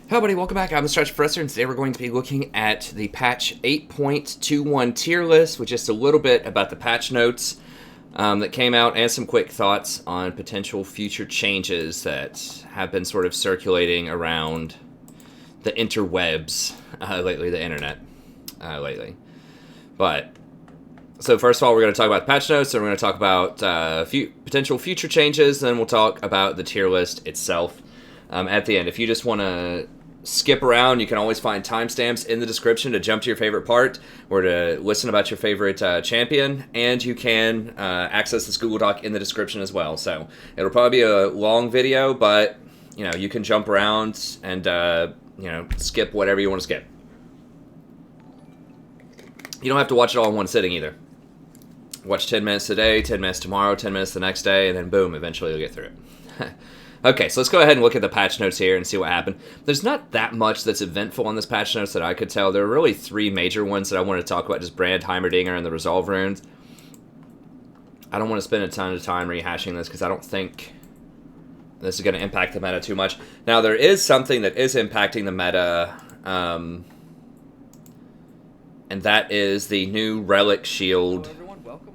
Hello buddy, welcome back. I'm the Stretch Professor, and today we're going to be looking at the patch 8.21 tier list with just a little bit about the patch notes that came out and some quick thoughts on potential future changes that have been sort of circulating around the interwebs lately, the internet lately. So first of all, we're going to talk about the patch notes, and we're going to talk about potential future changes, then we'll talk about the tier list itself at the end. If you just want to skip around, you can always find timestamps in the description to jump to your favorite part or to listen about your favorite champion, and you can access this Google Doc in the description as well. So it'll probably be a long video, but you can jump around and skip whatever you want to skip. You don't have to watch it all in one sitting either. Watch 10 minutes today, 10 minutes tomorrow, 10 minutes the next day, and then boom, eventually you'll get through it. Okay, so let's go ahead and look at the patch notes here and see what happened. There's not that much that's eventful on this patch notes that I could tell. There are really three major ones that I want to talk about, just Brand, Heimerdinger, and the Resolve runes. I don't want to spend a ton of time rehashing this because I don't think this is going to impact the meta too much. Now, there is something that is impacting the meta, and that is the new Relic Shield. Hello, everyone. Welcome.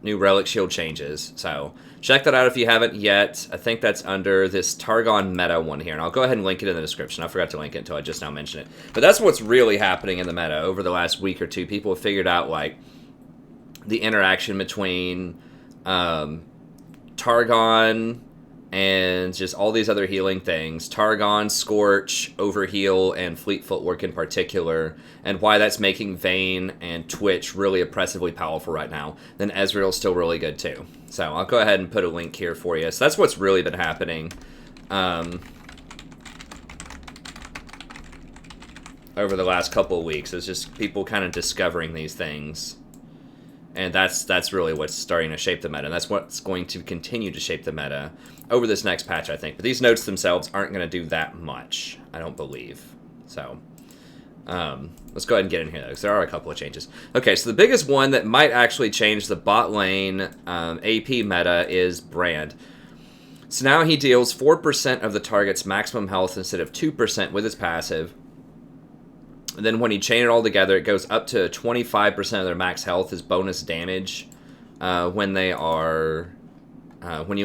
New Relic Shield changes. So check that out if you haven't yet. I think that's under this Targon meta one here, and I'll go ahead and link it in the description. I forgot to link it until I just now mentioned it. But that's what's really happening in the meta over the last week or two. People have figured out like the interaction between Targon and just all these other healing things. Targon, Scorch, Overheal, and Fleet Footwork in particular, and why that's making Vayne and Twitch really oppressively powerful right now. Then Ezreal's still really good too. So I'll go ahead and put a link here for you. So that's what's really been happening over the last couple of weeks. It's just people kind of discovering these things. And that's really what's starting to shape the meta. And that's what's going to continue to shape the meta over this next patch, I think. But these notes themselves aren't going to do that much, I don't believe. So let's go ahead and get in here, though, because there are a couple of changes. Okay, so the biggest one that might actually change the bot lane AP meta is Brand. So now he deals 4% of the target's maximum health instead of 2% with his passive. And then when you chain it all together, it goes up to 25% of their max health as bonus damage when you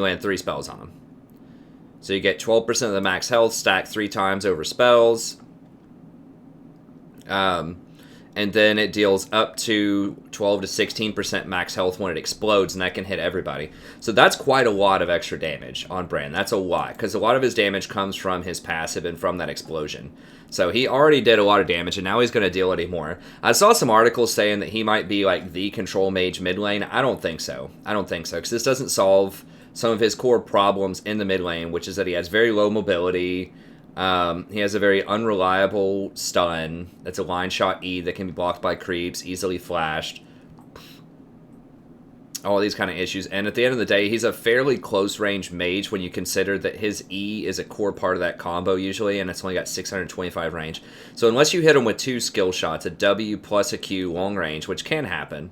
land 3 spells on them. So you get 12% of the max health stacked 3 times over spells. And then it deals up to 12 to 16% max health when it explodes, and that can hit everybody. So that's quite a lot of extra damage on Brand. That's a lot, because a lot of his damage comes from his passive and from that explosion. So he already did a lot of damage, and now he's going to deal any more. I saw some articles saying that he might be like the control mage mid lane. I don't think so. Because this doesn't solve some of his core problems in the mid lane, which is that he has very low mobility. He has a very unreliable stun. That's a line shot E that can be blocked by creeps, easily flashed. All these kind of issues. And at the end of the day, he's a fairly close range mage when you consider that his E is a core part of that combo usually, and it's only got 625 range. So unless you hit him with 2 skill shots, a W plus a Q long range, which can happen,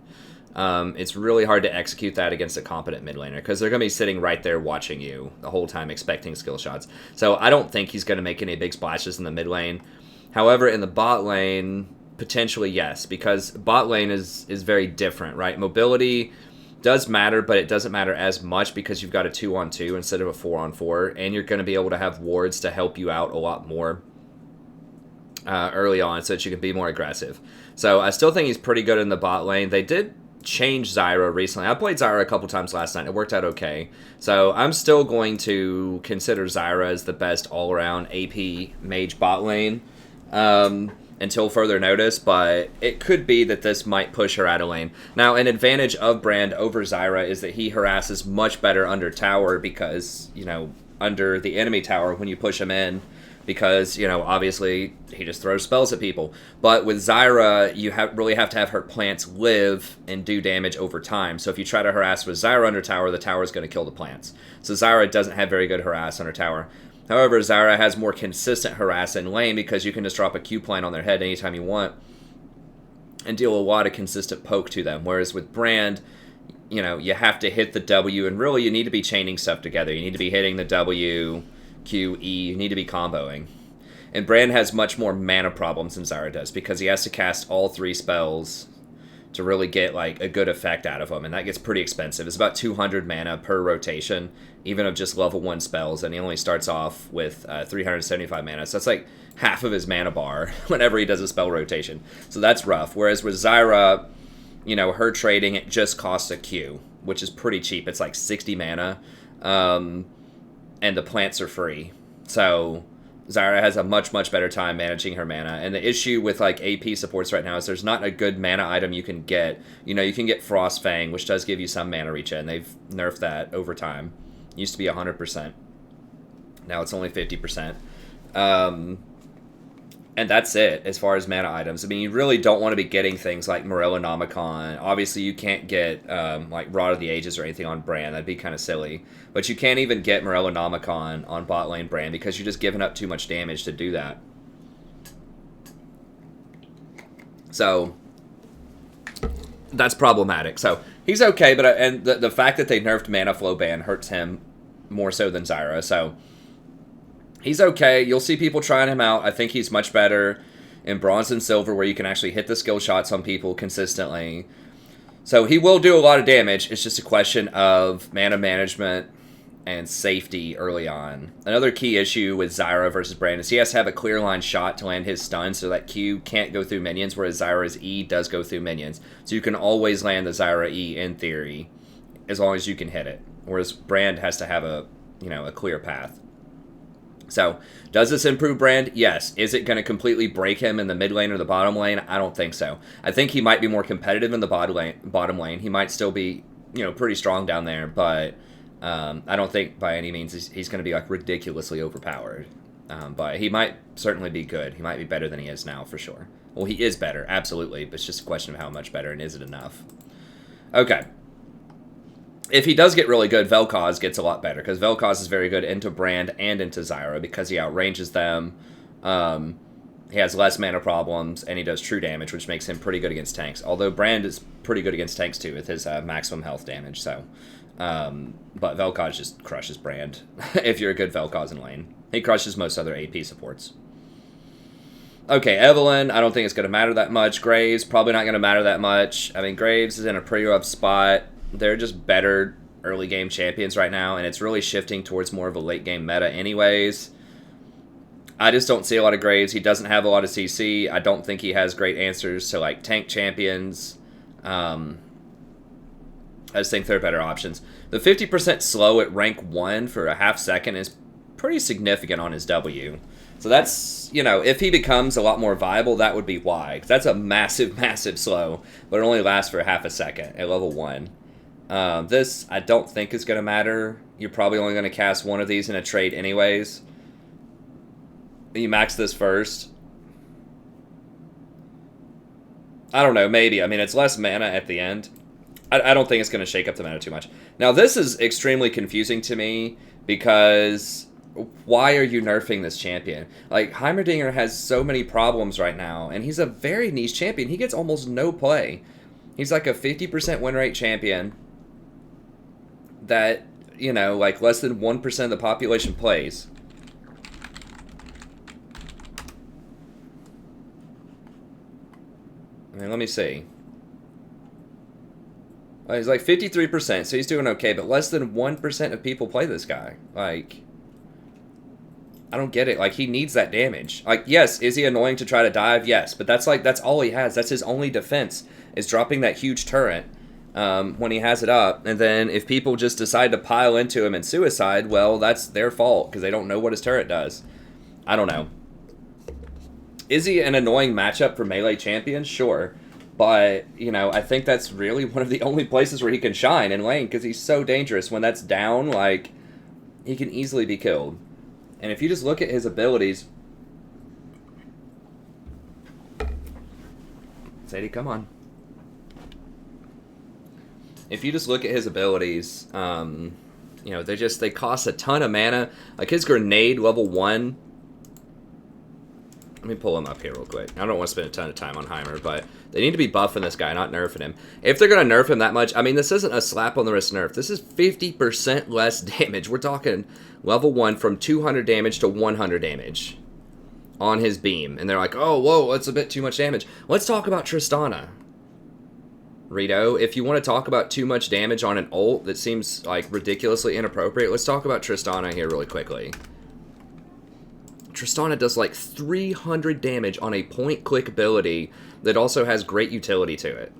it's really hard to execute that against a competent mid laner because they're going to be sitting right there watching you the whole time expecting skill shots. So I don't think he's going to make any big splashes in the mid lane. However, in the bot lane, potentially yes, because bot lane is very different, right? Mobility does matter, but it doesn't matter as much because you've got a 2-on-2 instead of a 4-on-4, and you're going to be able to have wards to help you out a lot more early on so that you can be more aggressive. So I still think he's pretty good in the bot lane. They did change Zyra recently. I played Zyra a couple times last night. It worked out okay. So I'm still going to consider Zyra as the best all-around AP mage bot lane until further notice, but it could be that this might push her out of lane. Now, an advantage of Brand over Zyra is that he harasses much better under tower because, under the enemy tower when you push him in, because, obviously he just throws spells at people. But with Zyra, you really have to have her plants live and do damage over time. So if you try to harass with Zyra under tower, the tower is going to kill the plants. So Zyra doesn't have very good harass under tower. However, Zyra has more consistent harass in lane because you can just drop a Q plant on their head anytime you want and deal a lot of consistent poke to them. Whereas with Brand, you have to hit the W, and really you need to be chaining stuff together. You need to be hitting the W, Q, E. You need to be comboing. And Brand has much more mana problems than Zyra does because he has to cast all 3 spells to really get like a good effect out of them, and that gets pretty expensive. It's about 200 mana per rotation, even of just level 1 spells, and he only starts off with 375 mana, so that's like half of his mana bar whenever he does a spell rotation. So that's rough. Whereas with Zyra, you know, her trading, it just costs a Q, which is pretty cheap. It's like 60 mana, and the plants are free. So Zyra has a much, much better time managing her mana. And the issue with, like, AP supports right now is there's not a good mana item you can get. You know, you can get Frost Fang, which does give you some mana regen. They've nerfed that over time. It used to be 100%. Now it's only 50%. And that's it as far as mana items. I mean, you really don't want to be getting things like Morellonomicon. Obviously, you can't get like Rod of the Ages or anything on Brand. That'd be kind of silly. But you can't even get Morellonomicon on bot lane Brand because you're just giving up too much damage to do that. So that's problematic. So he's okay, but and the fact that they nerfed Mana Flow Ban hurts him more so than Zyra. So he's okay. You'll see people trying him out. I think he's much better in Bronze and Silver, where you can actually hit the skill shots on people consistently. So he will do a lot of damage. It's just a question of mana management and safety early on. Another key issue with Zyra versus Brand is he has to have a clear line shot to land his stun, so that Q can't go through minions, whereas Zyra's E does go through minions. So you can always land the Zyra E in theory, as long as you can hit it. Whereas Brand has to have a clear path. So, does this improve Brand? Yes. Is it going to completely break him in the mid lane or the bottom lane? I don't think so. I think he might be more competitive in the bottom lane. He might still be, pretty strong down there, but I don't think by any means he's going to be like ridiculously overpowered. But he might certainly be good. He might be better than he is now, for sure. Well, he is better, absolutely, but it's just a question of how much better, and is it enough? Okay. If he does get really good, Vel'Koz gets a lot better, because Vel'Koz is very good into Brand and into Zyra, because he outranges them. He has less mana problems, and he does true damage, which makes him pretty good against tanks. Although Brand is pretty good against tanks, too, with his maximum health damage. So, but Vel'Koz just crushes Brand, if you're a good Vel'Koz in lane. He crushes most other AP supports. Okay, Evelynn, I don't think it's going to matter that much. Graves, probably not going to matter that much. I mean, Graves is in a pretty rough spot. They're just better early game champions right now, and it's really shifting towards more of a late game meta anyways. I just don't see a lot of Graves. He doesn't have a lot of CC. I don't think he has great answers to like tank champions. I just think they're better options. The 50% slow at rank 1 for a half second is pretty significant on his W. So that's, if he becomes a lot more viable, that would be why. 'Cause that's a massive, massive slow, but it only lasts for half a second at level 1. This, I don't think is going to matter. You're probably only going to cast one of these in a trade anyways. You max this first. I don't know, maybe. I mean, it's less mana at the end. I don't think it's going to shake up the meta too much. Now, this is extremely confusing to me, because why are you nerfing this champion? Like, Heimerdinger has so many problems right now, and he's a very niche champion. He gets almost no play. He's like a 50% win rate champion that, like less than 1% of the population plays. I mean, let me see. Well, he's like 53%, so he's doing okay, but less than 1% of people play this guy. Like, I don't get it. Like, he needs that damage. Like, yes, is he annoying to try to dive? Yes, but that's all he has. That's his only defense, is dropping that huge turret when he has it up. And then if people just decide to pile into him and suicide, well, that's their fault, because they don't know what his turret does. I don't know. Is he an annoying matchup for melee champions? Sure. But, I think that's really one of the only places where he can shine in lane, because he's so dangerous. When that's down, like, he can easily be killed. And if you just look at his abilities... Sadie, come on. If you just look at his abilities, they cost a ton of mana. Like, his grenade, level 1... Let me pull him up here real quick. I don't want to spend a ton of time on Heimer, but they need to be buffing this guy, not nerfing him. If they're going to nerf him that much, I mean, this isn't a slap on the wrist nerf. This is 50% less damage. We're talking level 1 from 200 damage to 100 damage. on his beam. And they're like, oh, whoa, that's a bit too much damage. Let's talk about Tristana. Rito, if you want to talk about too much damage on an ult that seems like ridiculously inappropriate, let's talk about Tristana here really quickly. Tristana does like 300 damage on a point-click ability that also has great utility to it.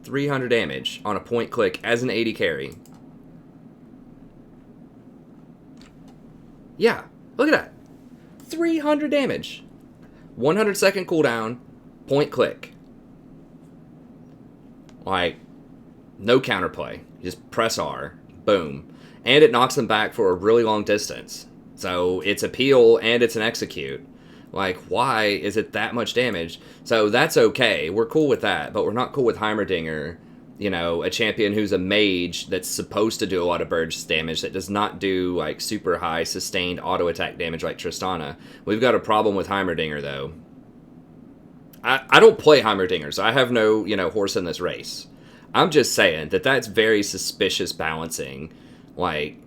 300 damage on a point-click as an AD carry. Yeah, look at that. 300 damage. 100 second cooldown, point-click. Like, no counterplay. Just press R. Boom. And it knocks them back for a really long distance. So it's a peel and it's an execute. Like, why is it that much damage? So that's okay. We're cool with that. But we're not cool with Heimerdinger. You know, a champion who's a mage that's supposed to do a lot of burst damage that does not do, like, super high sustained auto-attack damage like Tristana. We've got a problem with Heimerdinger, though. I don't play Heimerdinger, so I have no, you know, horse in this race. I'm just saying that that's very suspicious balancing. Like,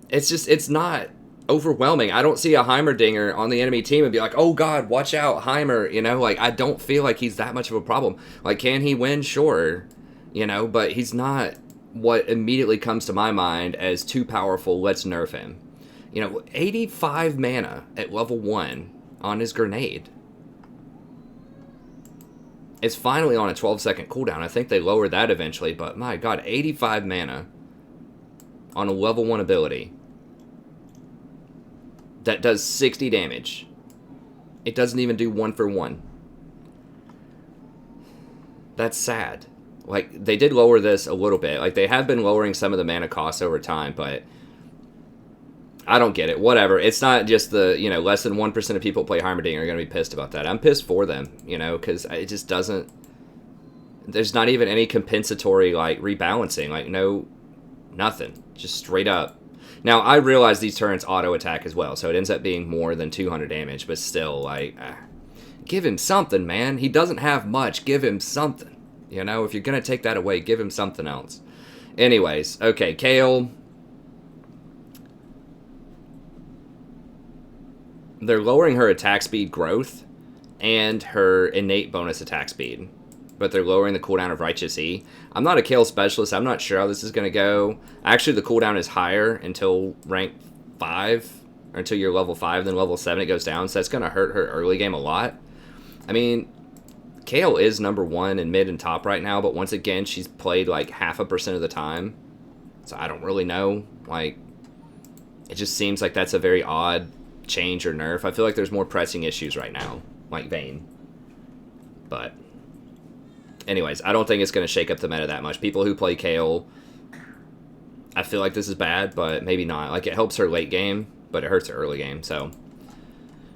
it's not overwhelming. I don't see a Heimerdinger on the enemy team and be like, oh god, watch out, Heimer, you know? Like, I don't feel like he's that much of a problem. Like, can he win? Sure. You know, but he's not what immediately comes to my mind as too powerful, let's nerf him. You know, 85 mana at level 1. On his grenade. It's finally on a 12-second cooldown. I think they lowered that eventually, but my god, 85 mana on a level 1 ability that does 60 damage. It doesn't even do 1 for 1. That's sad. Like, they did lower this a little bit. Like, they have been lowering some of the mana costs over time, but I don't get it. Whatever. It's not just the, you know, less than 1% of people play Heimerdinger are going to be pissed about that. I'm pissed for them, you know, because it just doesn't... There's not even any compensatory, like, rebalancing. Like, no... Nothing. Just straight up. Now, I realize these turrets auto-attack as well, so it ends up being more than 200 damage, but still, like... give him something, man. He doesn't have much. Give him something. You know, if you're going to take that away, give him something else. Anyways, okay, Kayle... They're lowering her attack speed growth and her innate bonus attack speed. But they're lowering the cooldown of Righteous E. I'm not a Kayle specialist. I'm not sure how this is going to go. Actually, the cooldown is higher until rank 5. Or until you're level 5. Then level 7 it goes down. So that's going to hurt her early game a lot. I mean, Kayle is number 1 in mid and top right now. But once again, she's played like 0.5% of the time. So I don't really know. Like, it just seems like that's a very odd change or nerf. I feel like there's more pressing issues right now, like Vayne. But anyways, I don't think it's going to shake up the meta that much. People who play Kayle, I feel like this is bad, but maybe not. Like, it helps her late game, but it hurts her early game. So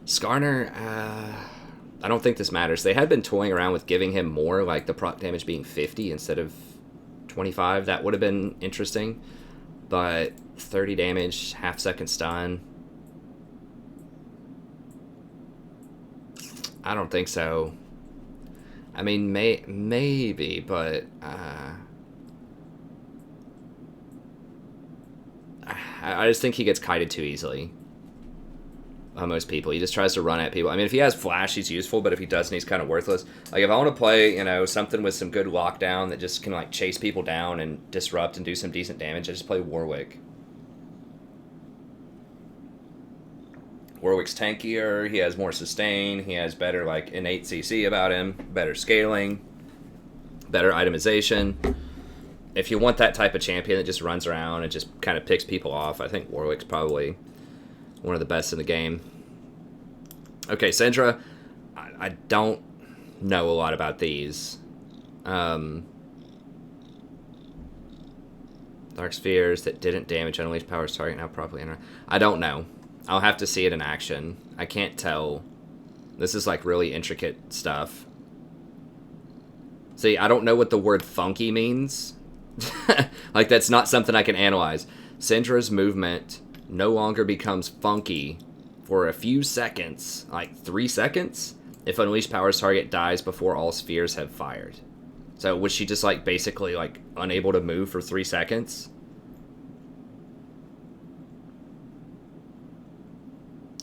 Skarner, I don't think this matters. They had been toying around with giving him more, like the proc damage being 50 instead of 25. That would have been interesting, but 30 damage, half-second stun, I don't think so. I mean, maybe, but I just think he gets kited too easily by most people. He just tries to run at people. I mean, if he has flash, he's useful, but if he doesn't, he's kind of worthless. Like, if I want to play, you know, something with some good lockdown that just can, like, chase people down and disrupt and do some decent damage, I just play Warwick. Warwick's tankier, he has more sustain, he has better, like, innate CC about him, better scaling, better itemization. If you want that type of champion that just runs around and just kind of picks people off, I think Warwick's probably one of the best in the game. Okay, Syndra, I don't know a lot about these. Dark Spheres that didn't damage Unleashed Power's target now properly enter. I don't know. I'll have to see it in action. I can't tell. This is like really intricate stuff. See, I don't know what the word funky means. Like, that's not something I can analyze. Syndra's movement no longer becomes funky for a few seconds, like 3 seconds, if Unleashed Power's target dies before all spheres have fired. So was she just like basically like unable to move for 3 seconds?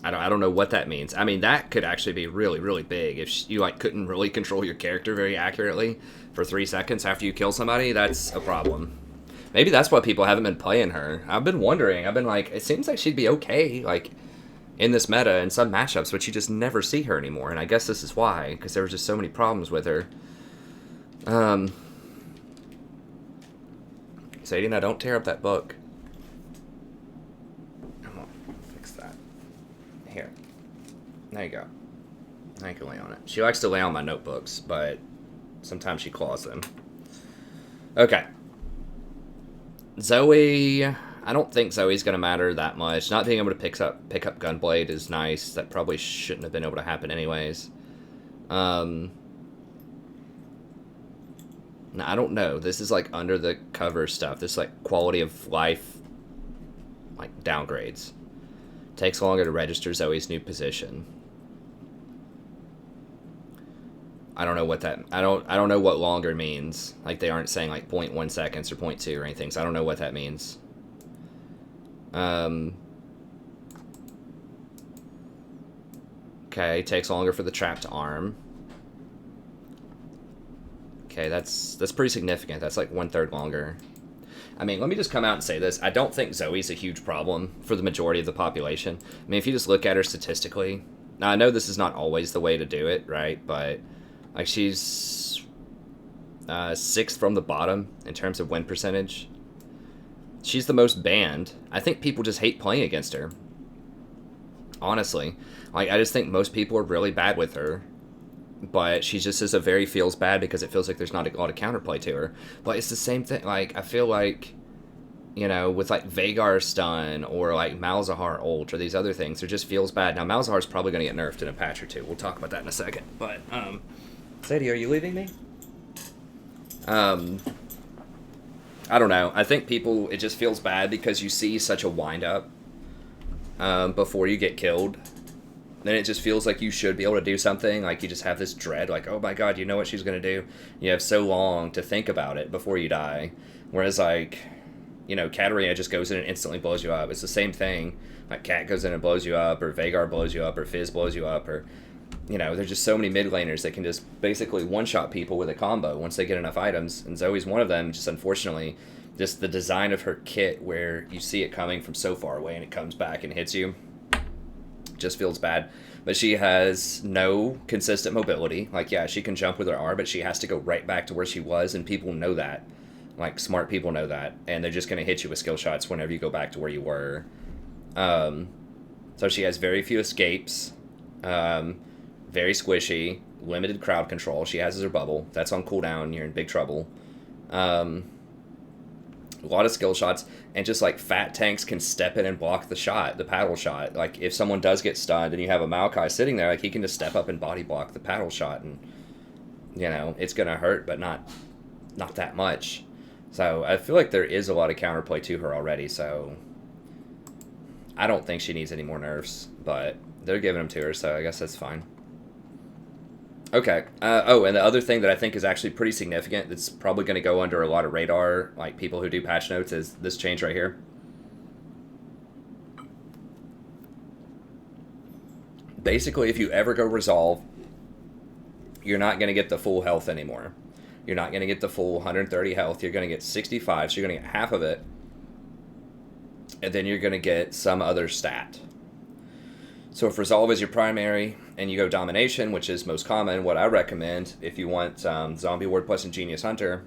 I don't know what that means. I mean, that could actually be really, really big. If you, like, couldn't really control your character very accurately for 3 seconds after you kill somebody, that's a problem. Maybe that's why people haven't been playing her. I've been wondering. I've been like, it seems like she'd be okay, like, in this meta in some matchups, but you just never see her anymore. And I guess this is why, because there were just so many problems with her. Sadie, now don't tear up that book. I'm gonna fix that. Here. There you go. I can lay on it. She likes to lay on my notebooks, but sometimes she claws them. Okay. Zoe, I don't think Zoe's going to matter that much. Not being able to pick up Gunblade is nice. That probably shouldn't have been able to happen anyways. No, I don't know. This is like under the cover stuff. This is like quality of life, like downgrades. Takes longer to register Zoe's new position. I don't know what that. I don't know what longer means. Like they aren't saying like 0.1 seconds or 0.2 or anything. So I don't know what that means. Okay, takes longer for the trapped arm. Okay, that's pretty significant. That's like 1/3 longer. I mean, let me just come out and say this. I don't think Zoe's a huge problem for the majority of the population. I mean, if you just look at her statistically, now I know this is not always the way to do it, right? But like she's 6th from the bottom in terms of win percentage. She's the most banned. I think people just hate playing against her. Honestly, like I just think most people are really bad with her. But she just is a very feels bad because it feels like there's not a lot of counterplay to her. But it's the same thing. Like I feel like, you know, with like Veigar stun or like Malzahar ult or these other things, it just feels bad. Now Malzahar's probably going to get nerfed in a patch or two. We'll talk about that in a second. But Sadie, are you leaving me? I don't know. I think people, it just feels bad because you see such a wind up before you get killed. Then it just feels like you should be able to do something. Like you just have this dread, like, oh my god, you know what she's going to do. You have so long to think about it before you die. Whereas like, you know, Katarina just goes in and instantly blows you up. It's the same thing. Like Kat goes in and blows you up, or Veigar blows you up, or Fizz blows you up, or, you know, there's just so many mid laners that can just basically one-shot people with a combo once they get enough items. And Zoe's one of them, just unfortunately, just the design of her kit where you see it coming from so far away and it comes back and hits you. Just feels bad. But she has no consistent mobility. Like, yeah, she can jump with her R, but she has to go right back to where she was, and people know that. Like, smart people know that, and they're just going to hit you with skill shots whenever you go back to where you were. So she has very few escapes, very squishy, limited crowd control. She has her bubble. That's on cooldown. You're in big trouble. A lot of skill shots, and just like fat tanks can step in and block the shot, the paddle shot. Like if someone does get stunned and you have a Maokai sitting there, like he can just step up and body block the paddle shot, and you know it's gonna hurt, but not that much. So I feel like there is a lot of counterplay to her already. So I don't think she needs any more nerfs, but they're giving them to her, so I guess that's fine. Okay. Oh, and the other thing that I think is actually pretty significant that's probably going to go under a lot of radar, like people who do patch notes, is this change right here. Basically, if you ever go Resolve, you're not going to get the full health anymore. You're not going to get the full 130 health. You're going to get 65, so you're going to get half of it. And then you're going to get some other stat. So if Resolve is your primary, and you go Domination, which is most common, what I recommend, if you want Zombie Ward plus Ingenious Hunter,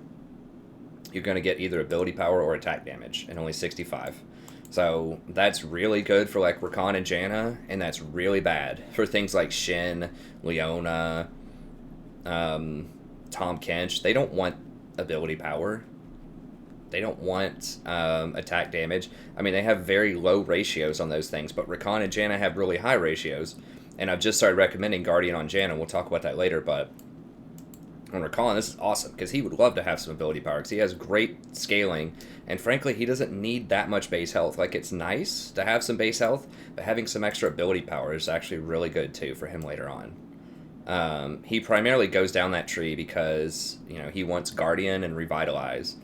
you're going to get either Ability Power or Attack Damage, and only 65. So that's really good for like Rakan and Janna, and that's really bad for things like Shen, Leona, Tahm Kench. They don't want Ability Power. They don't want attack damage. I mean, they have very low ratios on those things, but Rakan and Janna have really high ratios. And I've just started recommending Guardian on Janna. We'll talk about that later, but on Rakan, this is awesome, because he would love to have some ability power, because he has great scaling, and frankly, he doesn't need that much base health. Like, it's nice to have some base health, but having some extra ability power is actually really good, too, for him later on. He primarily goes down that tree because, you know, he wants Guardian and Revitalize.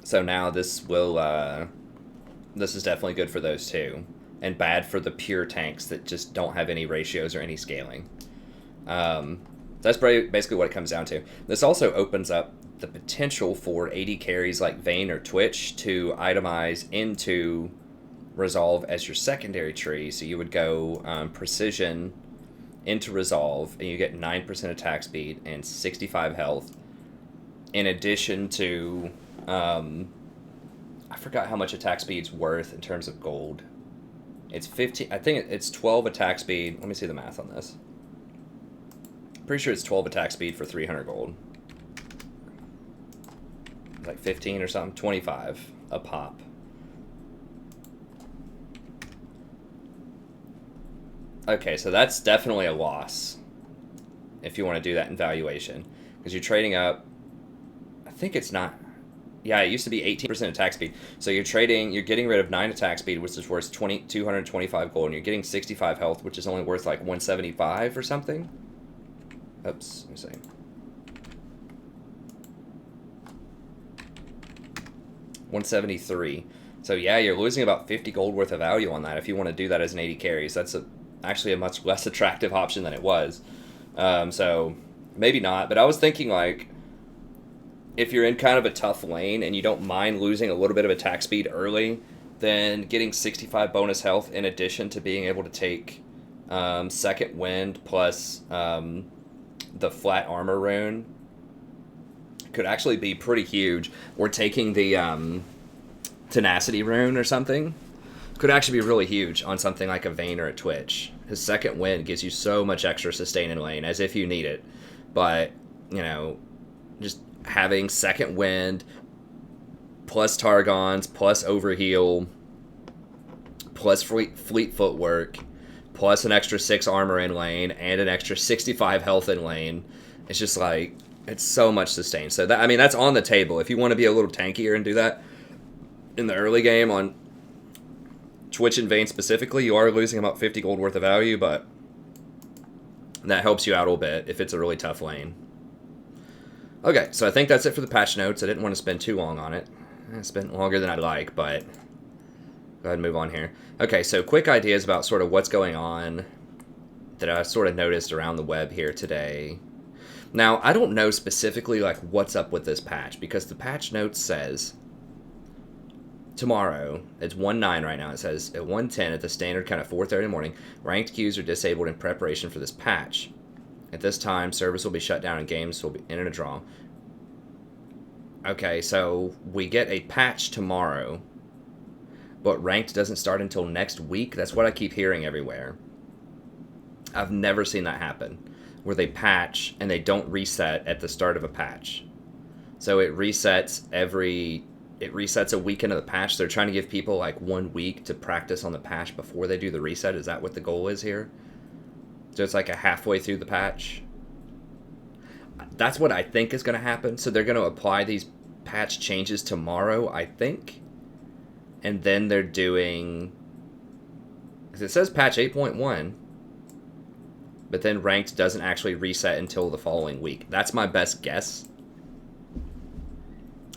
So now this will, this is definitely good for those two. and bad for the pure tanks that just don't have any ratios or any scaling. That's basically what it comes down to. This also opens up the potential for AD carries like Vayne or Twitch to itemize into Resolve as your secondary tree. So you would go Precision into Resolve, and you get 9% attack speed and 65 health. In addition to, I forgot how much attack speed's worth in terms of gold. It's 15. I think it's 12 attack speed. Let me see the math on this. Pretty sure it's 12 attack speed for 300 gold. It's like 15 or something. 25 a pop. Okay, so that's definitely a loss if you want to do that in valuation, because you're trading up. I think it's not. Yeah, it used to be 18% attack speed. So you're getting rid of 9 attack speed, which is worth 225 gold, and you're getting 65 health, which is only worth like 175 or something. Oops, let me see. 173. So yeah, you're losing about 50 gold worth of value on that if you want to do that as an 80 carries. That's actually a much less attractive option than it was. So maybe not, but I was thinking like, if you're in kind of a tough lane and you don't mind losing a little bit of attack speed early, then getting 65 bonus health in addition to being able to take Second Wind plus the Flat Armor rune could actually be pretty huge. Or taking the Tenacity rune or something could actually be really huge on something like a Vayne or a Twitch. His Second Wind gives you so much extra sustain in lane, as if you need it. But, you know, just having Second Wind, plus Targons, plus Overheal, plus fleet Footwork, plus an extra 6 armor in lane, and an extra 65 health in lane. It's just like, it's so much sustain. So, that, I mean, that's on the table. If you want to be a little tankier and do that in the early game on Twitch and Vayne specifically, you are losing about 50 gold worth of value, but that helps you out a little bit if it's a really tough lane. Okay, so I think that's it for the patch notes. I didn't want to spend too long on it. I spent longer than I'd like, but go ahead and move on here. Okay, so quick ideas about sort of what's going on that I sort of noticed around the web here today. Now, I don't know specifically like what's up with this patch, because the patch notes says tomorrow, it's 1-9 right now, it says at 1:10 at the standard kind of 4:30 in the morning, ranked queues are disabled in preparation for this patch. At this time, service will be shut down and games will be in a draw. Okay, so we get a patch tomorrow, but ranked doesn't start until next week? That's what I keep hearing everywhere. I've never seen that happen, where they patch and they don't reset at the start of a patch. So it resets a week into the patch. They're trying to give people like 1 week to practice on the patch before they do the reset. Is that what the goal is here? So it's like a halfway through the patch. That's what I think is going to happen. So they're going to apply these patch changes tomorrow, I think. And then they're doing... Because it says patch 8.1. But then ranked doesn't actually reset until the following week. That's my best guess.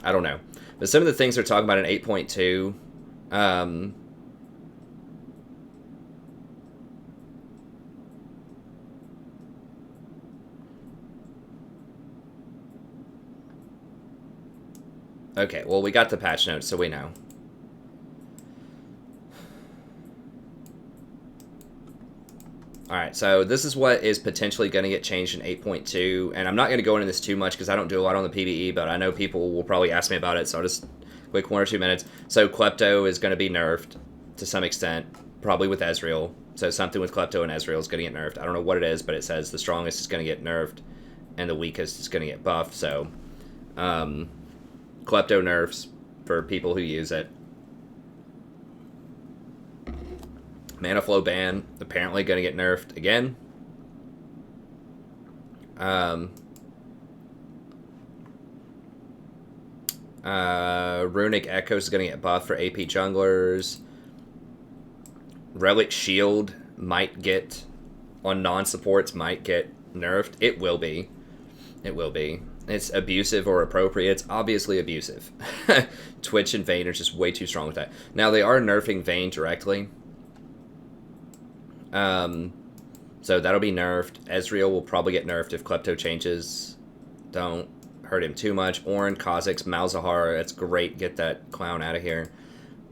I don't know. But some of the things they're talking about in 8.2... Okay, well, we got the patch notes, so we know. Alright, so this is what is potentially going to get changed in 8.2, and I'm not going to go into this too much because I don't do a lot on the PvE, but I know people will probably ask me about it, so I'll just quick 1 or 2 minutes. So Klepto is going to be nerfed to some extent, probably with Ezreal. So something with Klepto and Ezreal is going to get nerfed. I don't know what it is, but it says the strongest is going to get nerfed and the weakest is going to get buffed, so... Klepto nerfs for people who use it. Mana flow ban, apparently going to get nerfed again. Runic Echoes is going to get buffed for AP junglers. Relic Shield might get, on non-supports, might get nerfed. It will be. It will be. It's abusive or appropriate. It's obviously abusive. Twitch and Vayne are just way too strong with that. Now, they are nerfing Vayne directly. So that'll be nerfed. Ezreal will probably get nerfed if Klepto changes don't hurt him too much. Ornn, Kha'Zix, Malzahar, that's great. Get that clown out of here.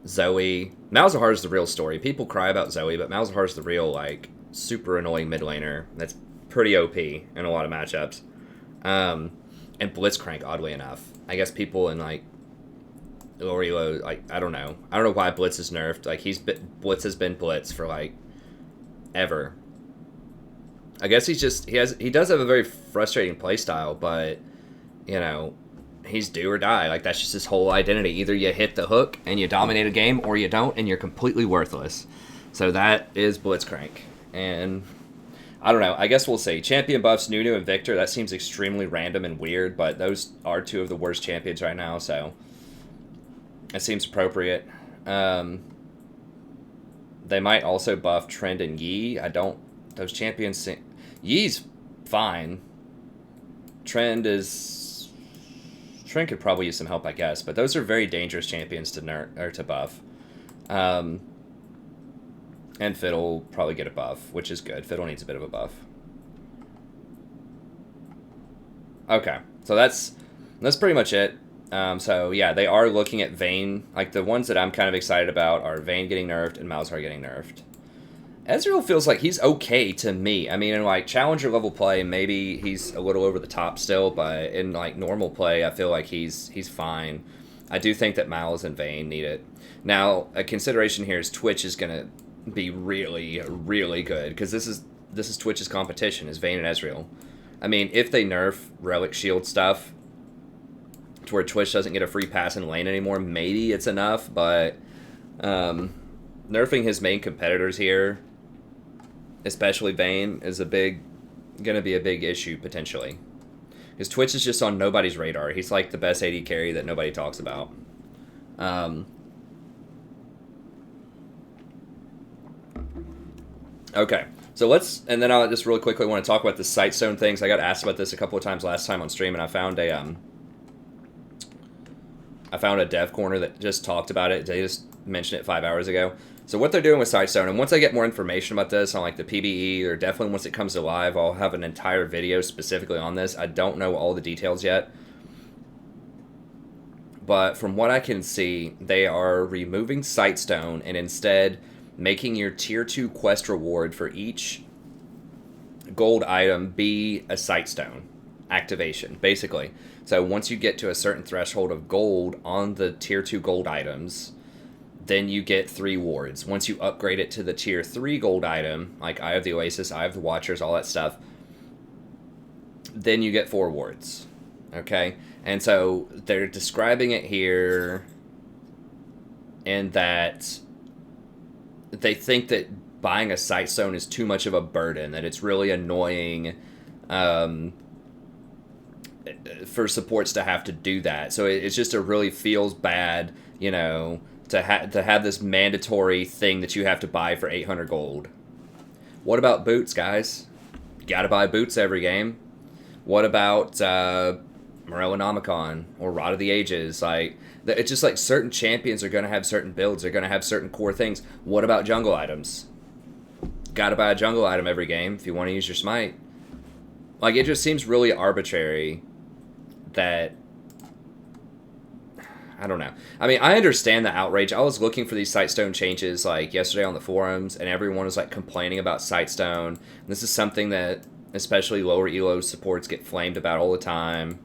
Zoe. Malzahar's the real story. People cry about Zoe, but Malzahar's the real, like, super annoying mid laner. That's pretty OP in a lot of matchups. And Blitzcrank, oddly enough. I guess people in, like, lower elo, like, I don't know. I don't know why Blitz is nerfed. Like, Blitz has been Blitz for, like, ever. I guess he does have a very frustrating playstyle, but, you know, he's do or die. Like, that's just his whole identity. Either you hit the hook and you dominate a game, or you don't and you're completely worthless. So that is Blitzcrank. And I don't know. I guess we'll see. Champion buffs, Nunu and Victor. That seems extremely random and weird, but those are two of the worst champions right now, so it seems appropriate. They might also buff Trend and Yi. Those champions... Yi's fine. Trend could probably use some help, I guess, but those are very dangerous champions to buff. And Fiddle will probably get a buff, which is good. Fiddle needs a bit of a buff. Okay, so that's pretty much it. So yeah, they are looking at Vayne. Like, the ones that I'm kind of excited about are Vayne getting nerfed and Malzahar getting nerfed. Ezreal feels like he's okay to me. I mean, in, like, challenger level play, maybe he's a little over the top still, but in, like, normal play, I feel like he's fine. I do think that Malz and Vayne need it. Now, a consideration here is Twitch is going to be really, really good, because this is Twitch's competition, is Vayne and Ezreal. I mean, if they nerf Relic Shield stuff to where Twitch doesn't get a free pass in lane anymore, maybe it's enough, but nerfing his main competitors here, especially Vayne, is going to be a big issue, potentially. Because Twitch is just on nobody's radar. He's like the best AD carry that nobody talks about. Okay, so and then I'll just really quickly want to talk about the Sightstone things. I got asked about this a couple of times last time on stream, and I found a dev corner that just talked about it. They just mentioned it 5 hours ago. So what they're doing with Sightstone, and once I get more information about this on, like, the PBE, or definitely once it comes to live, I'll have an entire video specifically on this. I don't know all the details yet. But from what I can see, they are removing Sightstone and instead making your Tier 2 quest reward for each gold item be a Sightstone activation, basically. So once you get to a certain threshold of gold on the Tier 2 gold items, then you get 3 wards. Once you upgrade it to the Tier 3 gold item, like Eye of the Oasis, Eye of the Watchers, all that stuff, then you get 4 wards. Okay? And so they're describing it here in that they think that buying a Sightstone is too much of a burden, that it's really annoying for supports to have to do that. So it's just really feels bad, you know, to have this mandatory thing that you have to buy for 800 gold. What about boots, guys? You gotta buy boots every game. What about Morellonomicon or Rod of the Ages? Like, it's just like certain champions are gonna have certain builds. They're gonna have certain core things. What about jungle items? Gotta buy a jungle item every game if you want to use your smite. Like, it just seems really arbitrary that... I don't know. I mean, I understand the outrage. I was looking for these Sightstone changes, like, yesterday on the forums, and everyone was, like, complaining about Sightstone. This is something that especially lower elo supports get flamed about all the time,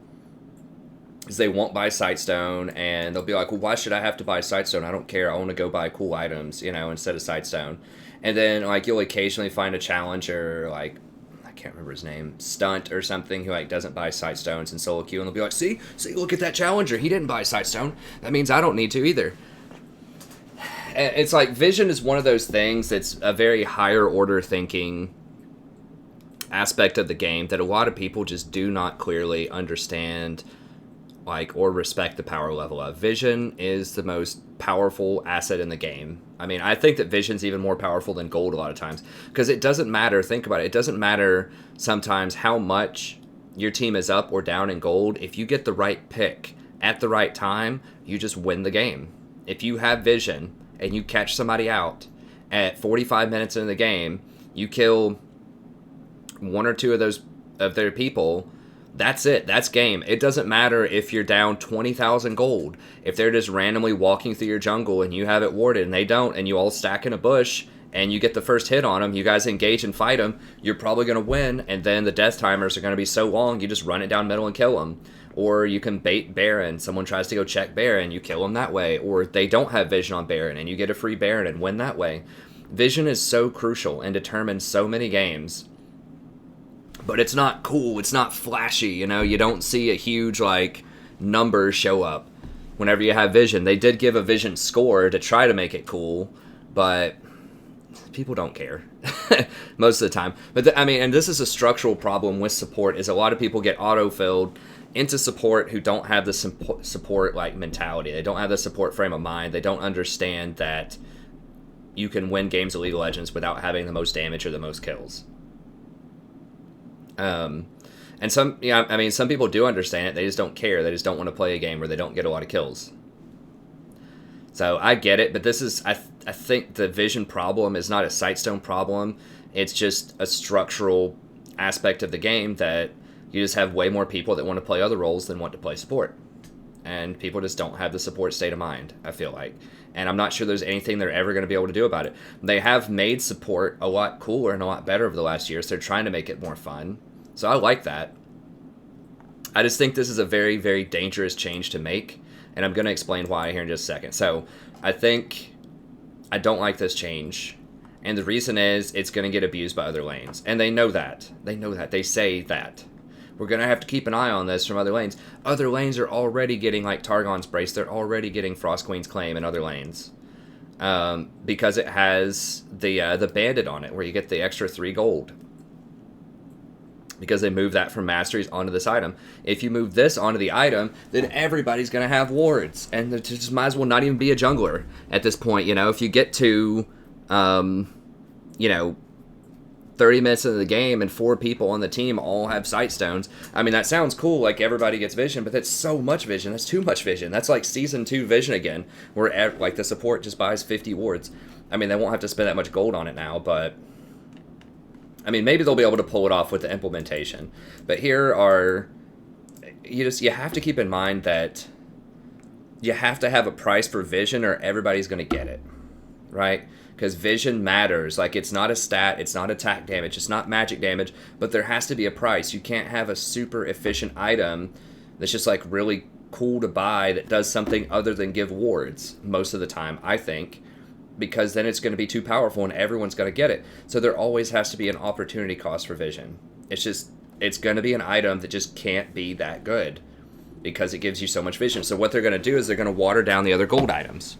because they won't buy Sightstone, and they'll be like, well, why should I have to buy Sightstone? I don't care. I want to go buy cool items, you know, instead of Sightstone. And then, like, you'll occasionally find a challenger, like, I can't remember his name, Stunt or something, who, like, doesn't buy Sightstones in solo queue, and they'll be like, see, look at that challenger, he didn't buy Sightstone, that means I don't need to either. It's like, Vision is one of those things that's a very higher order thinking aspect of the game that a lot of people just do not clearly understand, like, or respect the power level of. Vision is the most powerful asset in the game. I mean, I think that Vision's even more powerful than gold a lot of times, because it doesn't matter, think about it, it doesn't matter sometimes how much your team is up or down in gold. If you get the right pick at the right time, you just win the game. If you have Vision and you catch somebody out at 45 minutes into the game, You kill one or two of their people, that's it. That's game. It doesn't matter if you're down 20,000 gold. If they're just randomly walking through your jungle and you have it warded and they don't, and you all stack in a bush and you get the first hit on them, you guys engage and fight them, you're probably going to win, and then the death timers are going to be so long, you just run it down middle and kill them. Or you can bait Baron. Someone tries to go check Baron, you kill them that way. Or they don't have vision on Baron and you get a free Baron and win that way. Vision is so crucial and determines so many games. But it's not cool, it's not flashy, you know, you don't see a huge, like, number show up whenever you have vision. They did give a vision score to try to make it cool, but people don't care most of the time. But, and this is a structural problem with support, is a lot of people get auto-filled into support who don't have the support, like, mentality. They don't have the support frame of mind. They don't understand that you can win games of League of Legends without having the most damage or the most kills. And some people do understand it. They just don't care. They just don't want to play a game where they don't get a lot of kills. So I get it, but this is, I think the vision problem is not a Sightstone problem. It's just a structural aspect of the game that you just have way more people that want to play other roles than want to play support. And people just don't have the support state of mind, I feel like. And I'm not sure there's anything they're ever going to be able to do about it. They have made support a lot cooler and a lot better over the last years. They're trying to make it more fun. So I like that. I just think this is a very, very dangerous change to make. And I'm going to explain why here in just a second. So I don't like this change. And the reason is it's going to get abused by other lanes. And they know that. They say that. We're going to have to keep an eye on this from other lanes. Other lanes are already getting, like, Targon's Brace. They're already getting Frost Queen's Claim in other lanes. Because it has the Bandit on it, where you get the extra 3 gold. Because they move that from Masteries onto this item. If you move this onto the item, then everybody's going to have wards. And there just might as well not even be a jungler at this point. You know, if you get to, 30 minutes into the game and 4 people on the team all have Sightstones. I mean, that sounds cool, like everybody gets vision, but that's so much vision. That's too much vision. That's like Season 2 vision again, where like the support just buys 50 wards. I mean, they won't have to spend that much gold on it now, but I mean, maybe they'll be able to pull it off with the implementation. But here are, you have to keep in mind that you have to have a price for vision or everybody's going to get it, right? Because vision matters. Like, it's not a stat, it's not attack damage, it's not magic damage, but there has to be a price. You can't have a super efficient item that's just, like, really cool to buy that does something other than give wards most of the time, I think, because then it's going to be too powerful and everyone's going to get it. So there always has to be an opportunity cost for vision. It's going to be an item that just can't be that good because it gives you so much vision. So what they're going to do is they're going to water down the other gold items.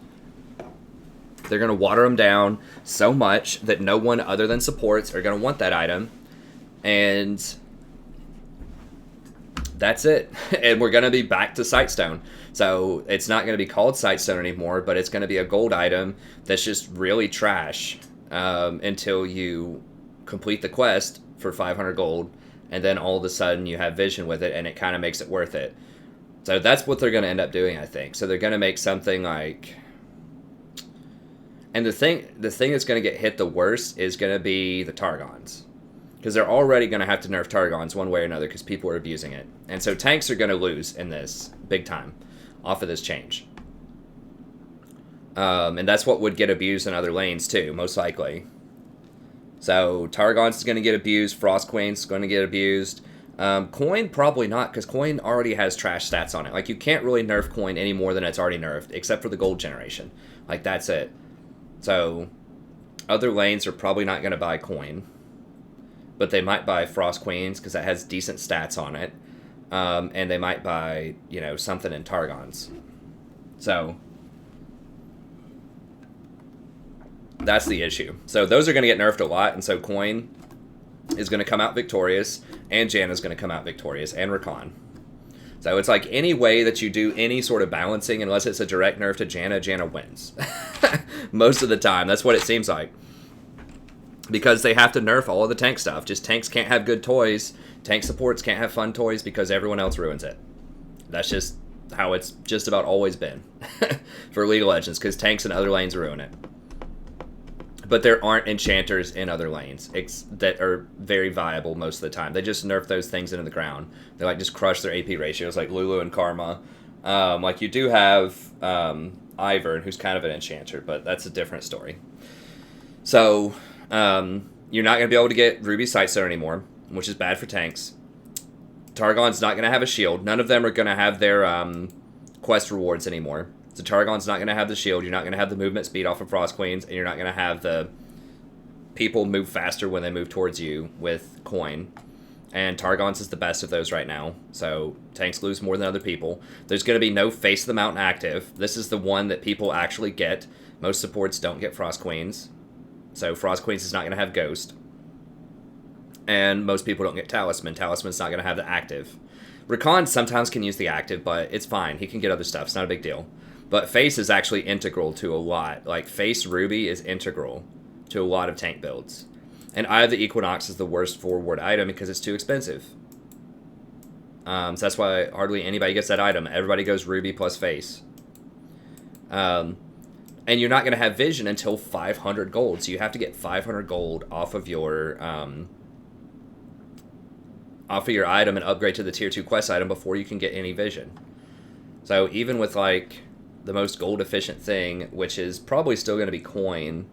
They're going to water them down so much that no one other than supports are going to want that item. And that's it. And we're going to be back to Sightstone. So it's not going to be called Sightstone anymore, but it's going to be a gold item that's just really trash until you complete the quest for 500 gold. And then all of a sudden you have vision with it, and it kind of makes it worth it. So that's what they're going to end up doing, I think. So they're going to make something like... And the thing that's going to get hit the worst is going to be the Targons. Because they're already going to have to nerf Targons one way or another because people are abusing it. And so tanks are going to lose in this big time off of this change. And that's what would get abused in other lanes too, most likely. So Targon's is going to get abused. Frost Queen's going to get abused. Coin, probably not, because Coin already has trash stats on it. Like, you can't really nerf Coin any more than it's already nerfed, except for the gold generation. Like, that's it. So, other lanes are probably not going to buy Coin. But they might buy Frost Queens, because that has decent stats on it. And they might buy, something in Targons. So, that's the issue. So, those are going to get nerfed a lot, and so Coin is going to come out victorious, and Janna is going to come out victorious, and Rakan. So it's like any way that you do any sort of balancing, unless it's a direct nerf to Janna, Janna wins. Most of the time, that's what it seems like. Because they have to nerf all of the tank stuff. Just tanks can't have good toys. Tank supports can't have fun toys because everyone else ruins it. That's just how it's just about always been for League of Legends, because tanks and other lanes ruin it. But there aren't enchanters in other lanes that are very viable most of the time. They just nerf those things into the ground. They like just crush their AP ratios, like Lulu and Karma. Like you do have Ivern, who's kind of an enchanter, but that's a different story. So you're not going to be able to get Ruby Sightstone anymore, which is bad for tanks. Targon's not going to have a shield. None of them are going to have their quest rewards anymore. So Targon's not going to have the shield. You're not going to have the movement speed off of Frost Queens, and you're not going to have the people move faster when they move towards you with coin. And Targon's is the best of those right now. So tanks lose more than other people. There's going to be no Face of the Mountain active. This is the one that people actually get. Most supports don't get Frost Queens. So Frost Queens is not going to have Ghost. And most people don't get Talisman. Talisman's not going to have the active. Rakan sometimes can use the active, but it's fine. He can get other stuff. It's not a big deal. But Face is actually integral to a lot. Like, Face Ruby is integral to a lot of tank builds. And Eye of the Equinox is the worst forward item because it's too expensive. So that's why hardly anybody gets that item. Everybody goes Ruby plus Face. And you're not going to have Vision until 500 gold. So you have to get 500 gold off of your item and upgrade to the tier 2 quest item before you can get any Vision. So even with, like, the most gold efficient thing, which is probably still going to be coin,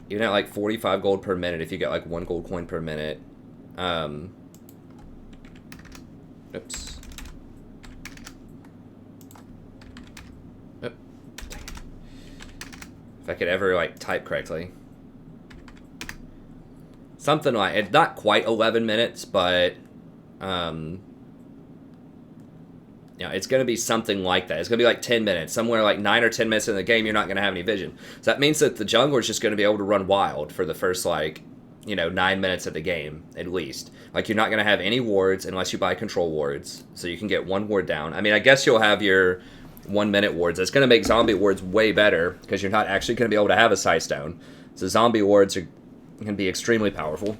even at like 45 gold per minute, if you get like 1 gold coin per minute. Oops. Oh, if I could ever like type correctly. Something like, it's not quite 11 minutes, but you know, it's going to be something like that. It's going to be like 10 minutes. Somewhere like 9 or 10 minutes in the game, you're not going to have any vision. So that means that the jungler is just going to be able to run wild for the first, like, you know, 9 minutes of the game, at least. Like, you're not going to have any wards unless you buy control wards. So you can get 1 ward down. I mean, I guess you'll have your 1-minute wards. That's going to make zombie wards way better because you're not actually going to be able to have a Sighstone. So zombie wards are going to be extremely powerful.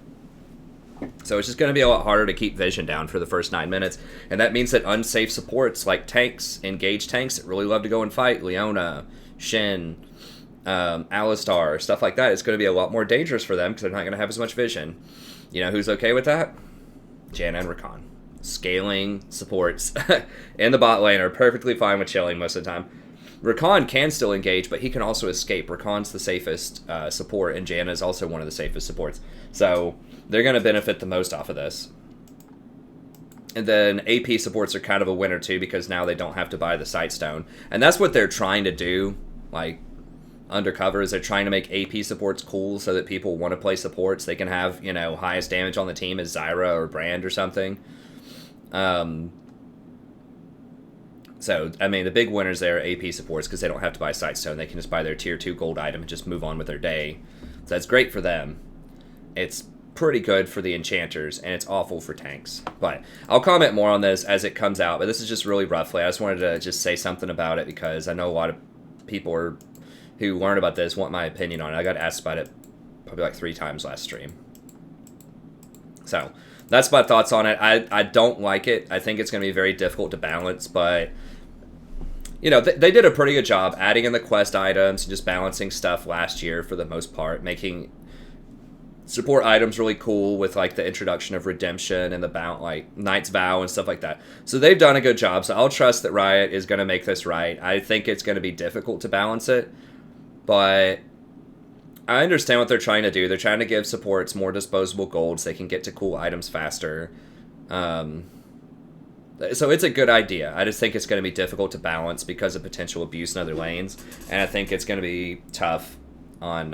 So it's just going to be a lot harder to keep vision down for the first 9 minutes. And that means that unsafe supports like tanks, engaged tanks that really love to go and fight, Leona, Shen, Alistar, stuff like that, it's going to be a lot more dangerous for them because they're not going to have as much vision. You know who's okay with that? Janna and Rakan. Scaling supports in the bot lane are perfectly fine with chilling most of the time. Rakan can still engage, but he can also escape. Rakan's the safest support, and Janna is also one of the safest supports. So they're going to benefit the most off of this. And then AP supports are kind of a winner too, because now they don't have to buy the Sightstone. And that's what they're trying to do, like, undercover, is they're trying to make AP supports cool so that people want to play supports. They can have, you know, highest damage on the team as Zyra or Brand or something. So, I mean, the big winners there are AP supports because they don't have to buy Sightstone. They can just buy their tier 2 gold item and just move on with their day. So that's great for them. It's pretty good for the enchanters, and it's awful for tanks. But I'll comment more on this as it comes out, but this is just really roughly. I just wanted to just say something about it because I know a lot of people who learn about this want my opinion on it. I got asked about it probably like 3 times last stream. So that's my thoughts on it. I don't like it. I think it's going to be very difficult to balance, but you know, they did a pretty good job adding in the quest items and just balancing stuff last year for the most part, making support items really cool with like the introduction of Redemption and the like Knight's Vow and stuff like that. So they've done a good job. So I'll trust that Riot is going to make this right. I think it's going to be difficult to balance it, but I understand what they're trying to do. They're trying to give supports more disposable gold so they can get to cool items faster. So it's a good idea. I just think it's going to be difficult to balance because of potential abuse in other lanes, and I think it's going to be tough on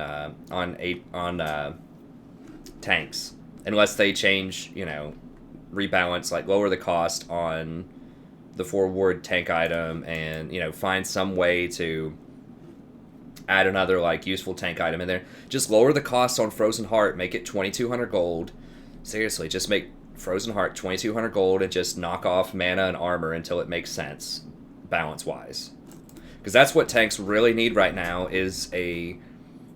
tanks unless they change, you know, rebalance, like lower the cost on the forward tank item, and you know, find some way to add another like useful tank item in there. Just lower the cost on Frozen Heart, make it 2,200 gold. Seriously, just make Frozen Heart 2,200 gold and just knock off mana and armor until it makes sense, balance-wise. Because that's what tanks really need right now, is a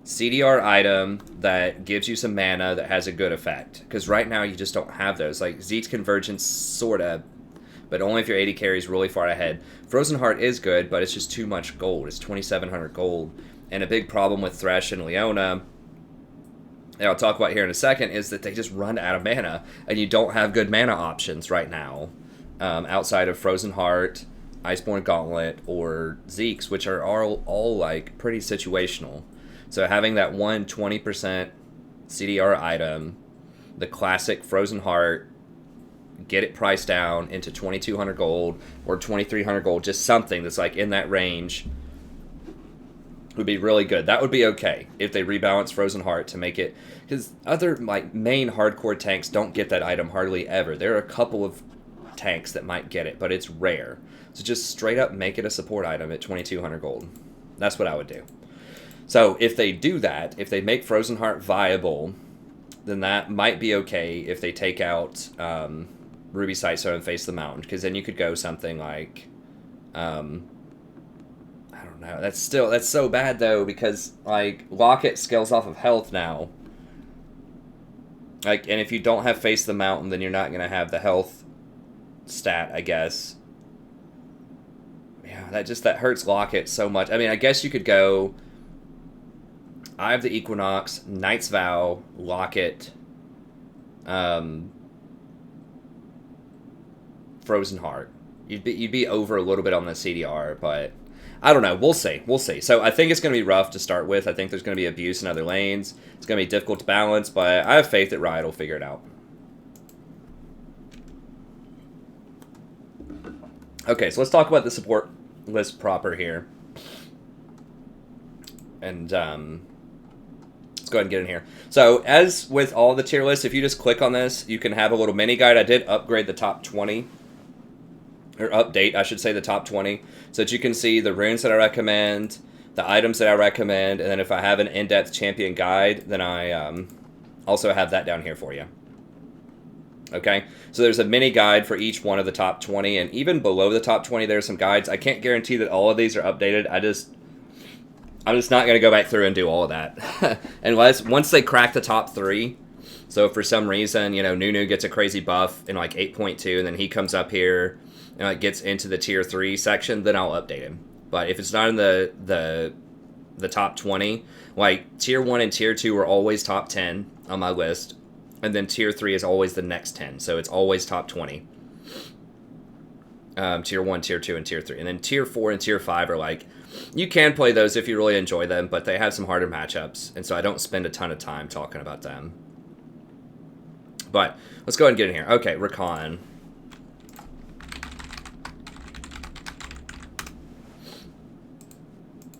CDR item that gives you some mana that has a good effect. Because right now you just don't have those. Like Zeke's Convergence, sorta, but only if your AD carries really far ahead. Frozen Heart is good, but it's just too much gold. It's 2,700 gold. And a big problem with Thresh and Leona and I'll talk about here in a second, is that they just run out of mana, and you don't have good mana options right now, outside of Frozen Heart, Iceborne Gauntlet, or Zeke's, which are all like pretty situational. So having that 20% CDR item, the classic Frozen Heart, get it priced down into 2,200 gold or 2,300 gold, just something that's like in that range, would be really good. That would be okay if they rebalance Frozen Heart to make it, because other like main hardcore tanks don't get that item hardly ever. There are a couple of tanks that might get it, but it's rare. So just straight up make it a support item at 2,200 gold. That's what I would do. So if they do that, if they make Frozen Heart viable, then that might be okay if they take out Ruby Sighstone and Face the Mountain, because then you could go something like, I don't know. That's so bad though, because like Locket scales off of health now. Like, and if you don't have Face the Mountain, then you're not gonna have the health stat, I guess. Yeah, that hurts Locket so much. I mean, I guess you could go Eye of the Equinox, Knight's Vow, Locket, Frozen Heart. You'd be over a little bit on the CDR, but I don't know. We'll see. So I think it's going to be rough to start with. I think there's going to be abuse in other lanes. It's going to be difficult to balance, but I have faith that Riot will figure it out. Okay, so let's talk about the support list proper here. And let's go ahead and get in here. So as with all the tier lists, if you just click on this, you can have a little mini guide. I did upgrade the top 20. Or update, I should say, the top 20, so that you can see the runes that I recommend, the items that I recommend, and then if I have an in-depth champion guide, then I also have that down here for you. Okay, so there's a mini guide for each one of the top 20, and even below the top 20, there's some guides. I can't guarantee that all of these are updated. I'm just not going to go back through and do all of that. Unless, once they crack the top 3, so if for some reason, you know, Nunu gets a crazy buff in like 8.2, and then he comes up here, and it gets into the tier 3 section, then I'll update him. But if it's not in the top 20, like tier 1 and tier 2 are always top 10 on my list, and then tier 3 is always the next 10, so it's always top 20. Tier 1, tier 2, and tier 3. And then tier 4 and tier 5 are like, you can play those if you really enjoy them, but they have some harder matchups, and so I don't spend a ton of time talking about them. But let's go ahead and get in here. Okay, Rakan.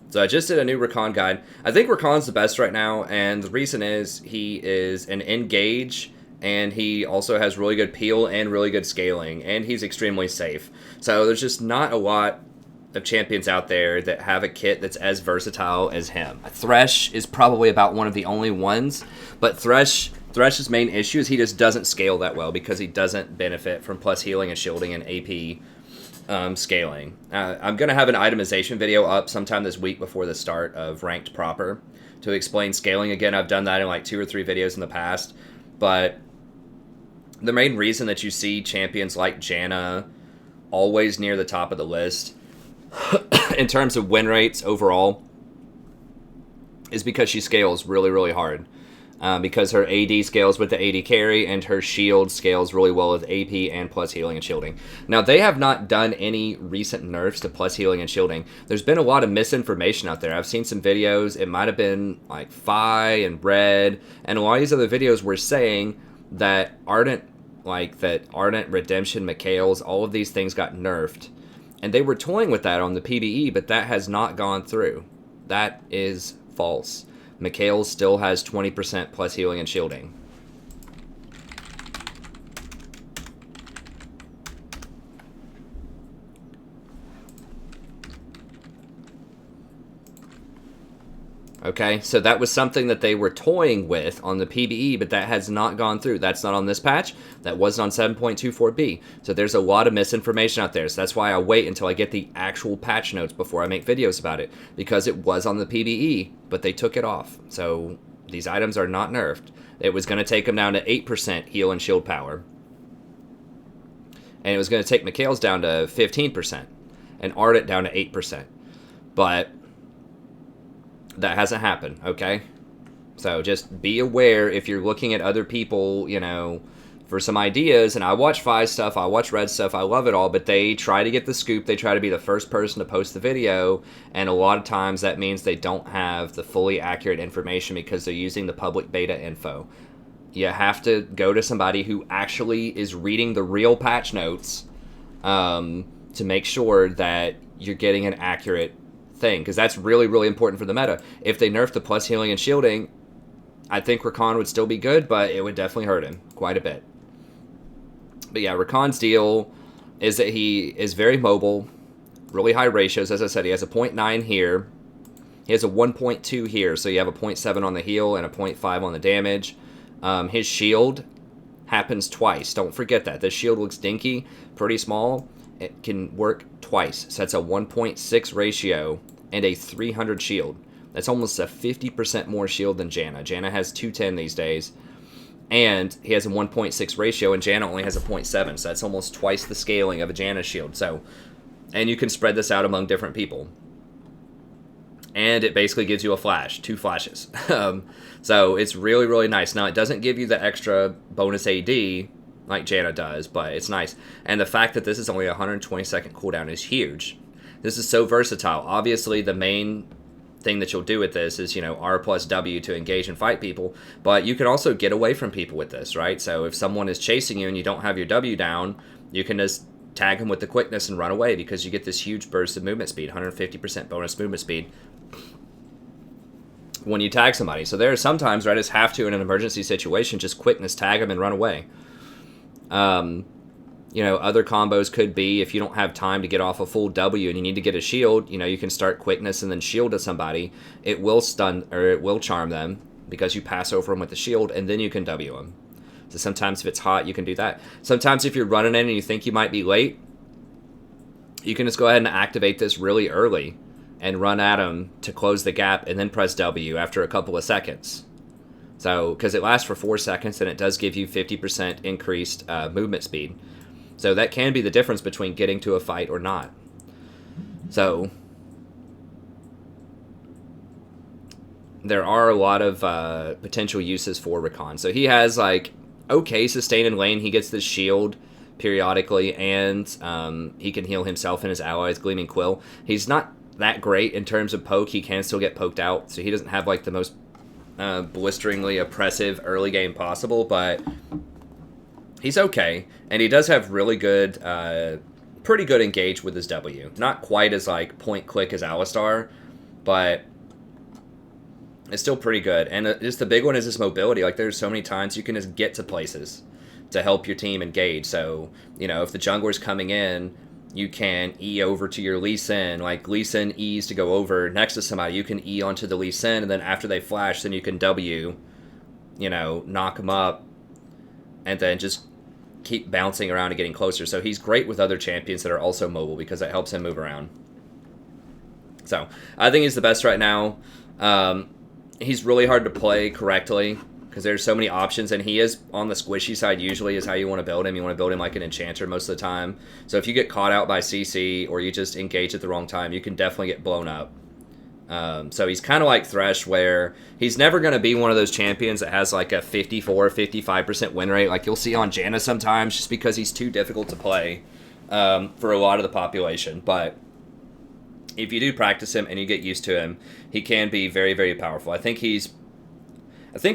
So I just did a new Rakan guide. I think Rakan's the best right now, and the reason is he is an engage, and he also has really good peel and really good scaling, and he's extremely safe. So there's just not a lot of champions out there that have a kit that's as versatile as him. Thresh is probably about one of the only ones, but Thresh's main issue is he just doesn't scale that well because he doesn't benefit from plus healing and shielding and AP scaling. I'm going to have an itemization video up sometime this week before the start of Ranked proper to explain scaling. Again, I've done that in like 2 or 3 videos in the past, but the main reason that you see champions like Janna always near the top of the list in terms of win rates overall is because she scales really, really hard. Because her AD scales with the AD carry, and her shield scales really well with AP and plus healing and shielding. Now, they have not done any recent nerfs to plus healing and shielding. There's been a lot of misinformation out there. I've seen some videos, it might have been like Fi and Red, and a lot of these other videos were saying that Ardent, Redemption, Mikhail's, all of these things got nerfed. And they were toying with that on the PvE, but that has not gone through. That is false. Mikhail's still has 20% plus healing and shielding. Okay, so that was something that they were toying with on the PvE, but that has not gone through. That's not on this patch. That wasn't on 7.24b. So there's a lot of misinformation out there. So that's why I wait until I get the actual patch notes before I make videos about it, because it was on the PvE, but they took it off. So these items are not nerfed. It was going to take them down to 8% heal and shield power. And it was going to take Mikhail's down to 15%, and Ardent down to 8%. But that hasn't happened, okay? So just be aware if you're looking at other people, you know, for some ideas. And I watch Fi's stuff, I watch Red stuff, I love it all, but they try to get the scoop. They try to be the first person to post the video, and a lot of times that means they don't have the fully accurate information because they're using the public beta info. You have to go to somebody who actually is reading the real patch notes to make sure that you're getting an accurate thing, because that's really, really important for the meta. If they nerf the plus healing and shielding, I think Rakan would still be good, but it would definitely hurt him quite a bit. But yeah, Rakan's deal is that he is very mobile, really high ratios. As I said, he has a 0.9 here. He has a 1.2 here, so you have a 0.7 on the heal and a 0.5 on the damage. His shield happens twice. Don't forget that. The shield looks dinky, pretty small. It can work twice. So that's a 1.6 ratio and a 300 shield. That's almost a 50% more shield than Janna. Janna has 210 these days. And he has a 1.6 ratio, and Janna only has a 0.7. So that's almost twice the scaling of a Janna shield. So, and you can spread this out among different people. And it basically gives you a flash, 2 flashes. So it's really, really nice. Now, it doesn't give you the extra bonus AD like Janna does, but it's nice. And the fact that this is only a 120-second cooldown is huge. This is so versatile. Obviously, the main thing that you'll do with this is, you know, R plus W to engage and fight people, but you can also get away from people with this, right? So if someone is chasing you and you don't have your W down, you can just tag them with the quickness and run away, because you get this huge burst of movement speed, 150% bonus movement speed when you tag somebody. So there are sometimes where I just have to, in an emergency situation, just quickness tag them and run away. You know, other combos could be, if you don't have time to get off a full W and you need to get a shield, you know, you can start quickness and then shield to somebody. It will stun, or it will charm them, because you pass over them with the shield, and then you can W them. So sometimes if it's hot, you can do that. Sometimes if you're running in and you think you might be late, you can just go ahead and activate this really early and run at them to close the gap, and then press W after a couple of seconds. So, because it lasts for 4 seconds, and it does give you 50% increased movement speed. So that can be the difference between getting to a fight or not. So there are a lot of potential uses for Rakan. So he has, like, okay sustain in lane. He gets this shield periodically, and he can heal himself and his allies, Gleaming Quill. He's not that great in terms of poke. He can still get poked out, so he doesn't have, like, the most blisteringly oppressive early game possible, but he's okay, and he does have really good, pretty good engage with his W. Not quite as, like, point click as Alistar, but it's still pretty good. And just the big one is his mobility. Like, there's so many times you can just get to places to help your team engage. So, you know, if the jungler's coming in, you can E over to your Lee Sin. Like, Lee Sin E's to go over next to somebody. You can E onto the Lee Sin, and then after they flash, then you can W, you know, knock them up, and then just keep bouncing around and getting closer. So he's great with other champions that are also mobile, because it helps him move around. So I think he's the best right now. He's really hard to play correctly, because there's so many options, and he is on the squishy side usually is how you want to build him. You want to build him like an enchanter most of the time. So if you get caught out by CC, or you just engage at the wrong time, you can definitely get blown up. So he's kind of like Thresh, where he's never going to be one of those champions that has like a 54, 55% win rate like you'll see on Janna sometimes, just because he's too difficult to play for a lot of the population. But if you do practice him and you get used to him, he can be very, very powerful. I think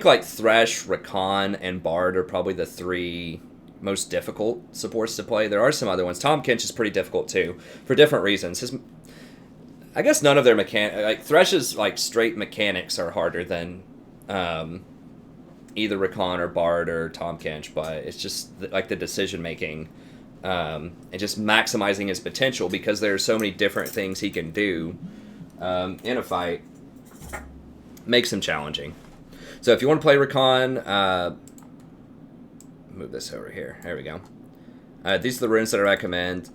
like Thresh, Rakan, and Bard are probably the 3 most difficult supports to play. There are some other ones. Tahm Kench is pretty difficult too, for different reasons. I guess none of their like Thresh's like straight mechanics are harder than either Rakan or Bard or Tahm Kench, but it's just like the decision making and just maximizing his potential, because there are so many different things he can do in a fight, makes him challenging. So if you want to play Rakan, move this over here. There we go. These are the runes that I recommend.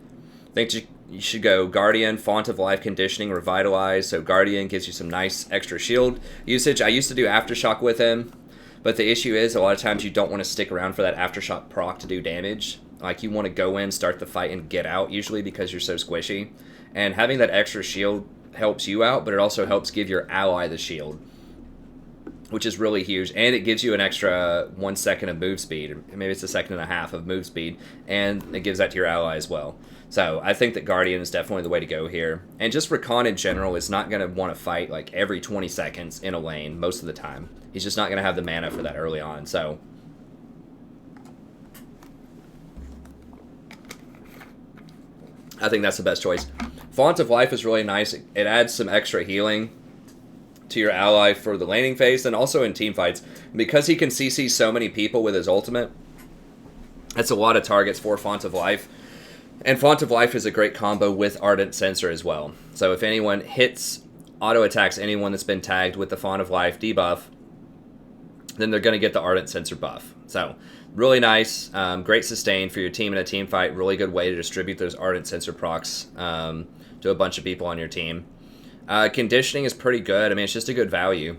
I think you should go Guardian, Font of Life, Conditioning, Revitalize. So Guardian gives you some nice extra shield usage. I used to do Aftershock with him, but the issue is a lot of times you don't want to stick around for that Aftershock proc to do damage. Like, you want to go in, start the fight, and get out, usually, because you're so squishy. And having that extra shield helps you out, but it also helps give your ally the shield. which is really huge, and it gives you an extra 1 second of move speed, maybe it's a second and a half of move speed, and it gives that to your ally as well. So I think that Guardian is definitely the way to go here. And just Rakan in general is not going to want to fight like every 20 seconds in a lane most of the time. He's just not going to have the mana for that early on. So I think that's the best choice. Font of Life is really nice. It adds some extra healing to your ally for the laning phase and also in team fights. Because he can CC so many people with his ultimate, that's a lot of targets for Font of Life. And Font of Life is a great combo with Ardent Sensor as well. So if anyone hits, auto-attacks anyone that's been tagged with the Font of Life debuff, then they're going to get the Ardent Sensor buff. So really nice, great sustain for your team in a team fight. Really good way to distribute those Ardent Sensor procs to a bunch of people on your team. Conditioning is pretty good. I mean, it's just a good value.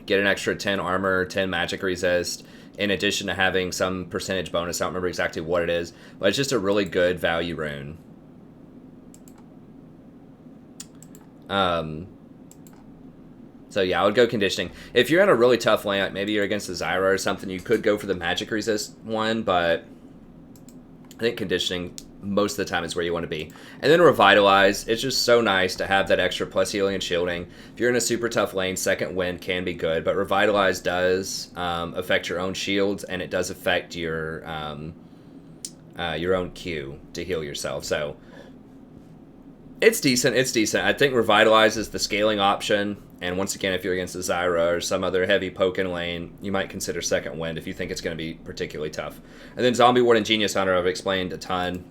Get an extra 10 armor, 10 magic resist, in addition to having some percentage bonus. I don't remember exactly what it is, but it's just a really good value rune. So yeah, I would go conditioning. If you're in a really tough lane, like maybe you're against the Zyra or something, you could go for the magic resist one, but I think conditioning most of the time is where you want to be. And then Revitalize, it's just so nice to have that extra plus healing and shielding. If you're in a super tough lane, Second Wind can be good, but Revitalize does affect your own shields, and it does affect your own Q to heal yourself. So it's decent. It's decent. I think Revitalize is the scaling option. And once again, if you're against the Zyra or some other heavy poking lane, you might consider Second Wind if you think it's going to be particularly tough. And then Zombie Ward and Genius Hunter, I've explained a ton.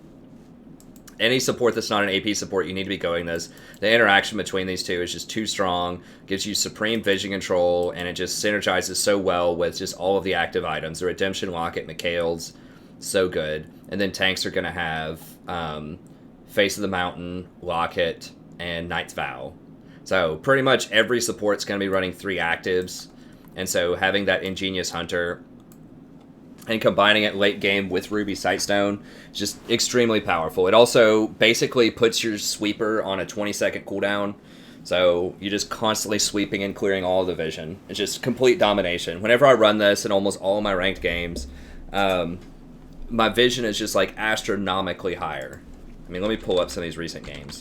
Any support that's not an AP support, you need to be going this. The interaction between these two is just too strong, gives you supreme vision control, and it just synergizes so well with just all of the active items. The Redemption Locket, Mikhail's, so good. And then tanks are going to have Face of the Mountain, Locket, and Knight's Vow. So pretty much every support's going to be running 3 actives. And so having that Ingenious Hunter and combining it late game with Ruby Sightstone is just extremely powerful. It also basically puts your sweeper on a 20-second cooldown. So you're just constantly sweeping and clearing all of the vision. It's just complete domination. Whenever I run this in almost all of my ranked games, my vision is just like astronomically higher. I mean, let me pull up some of these recent games.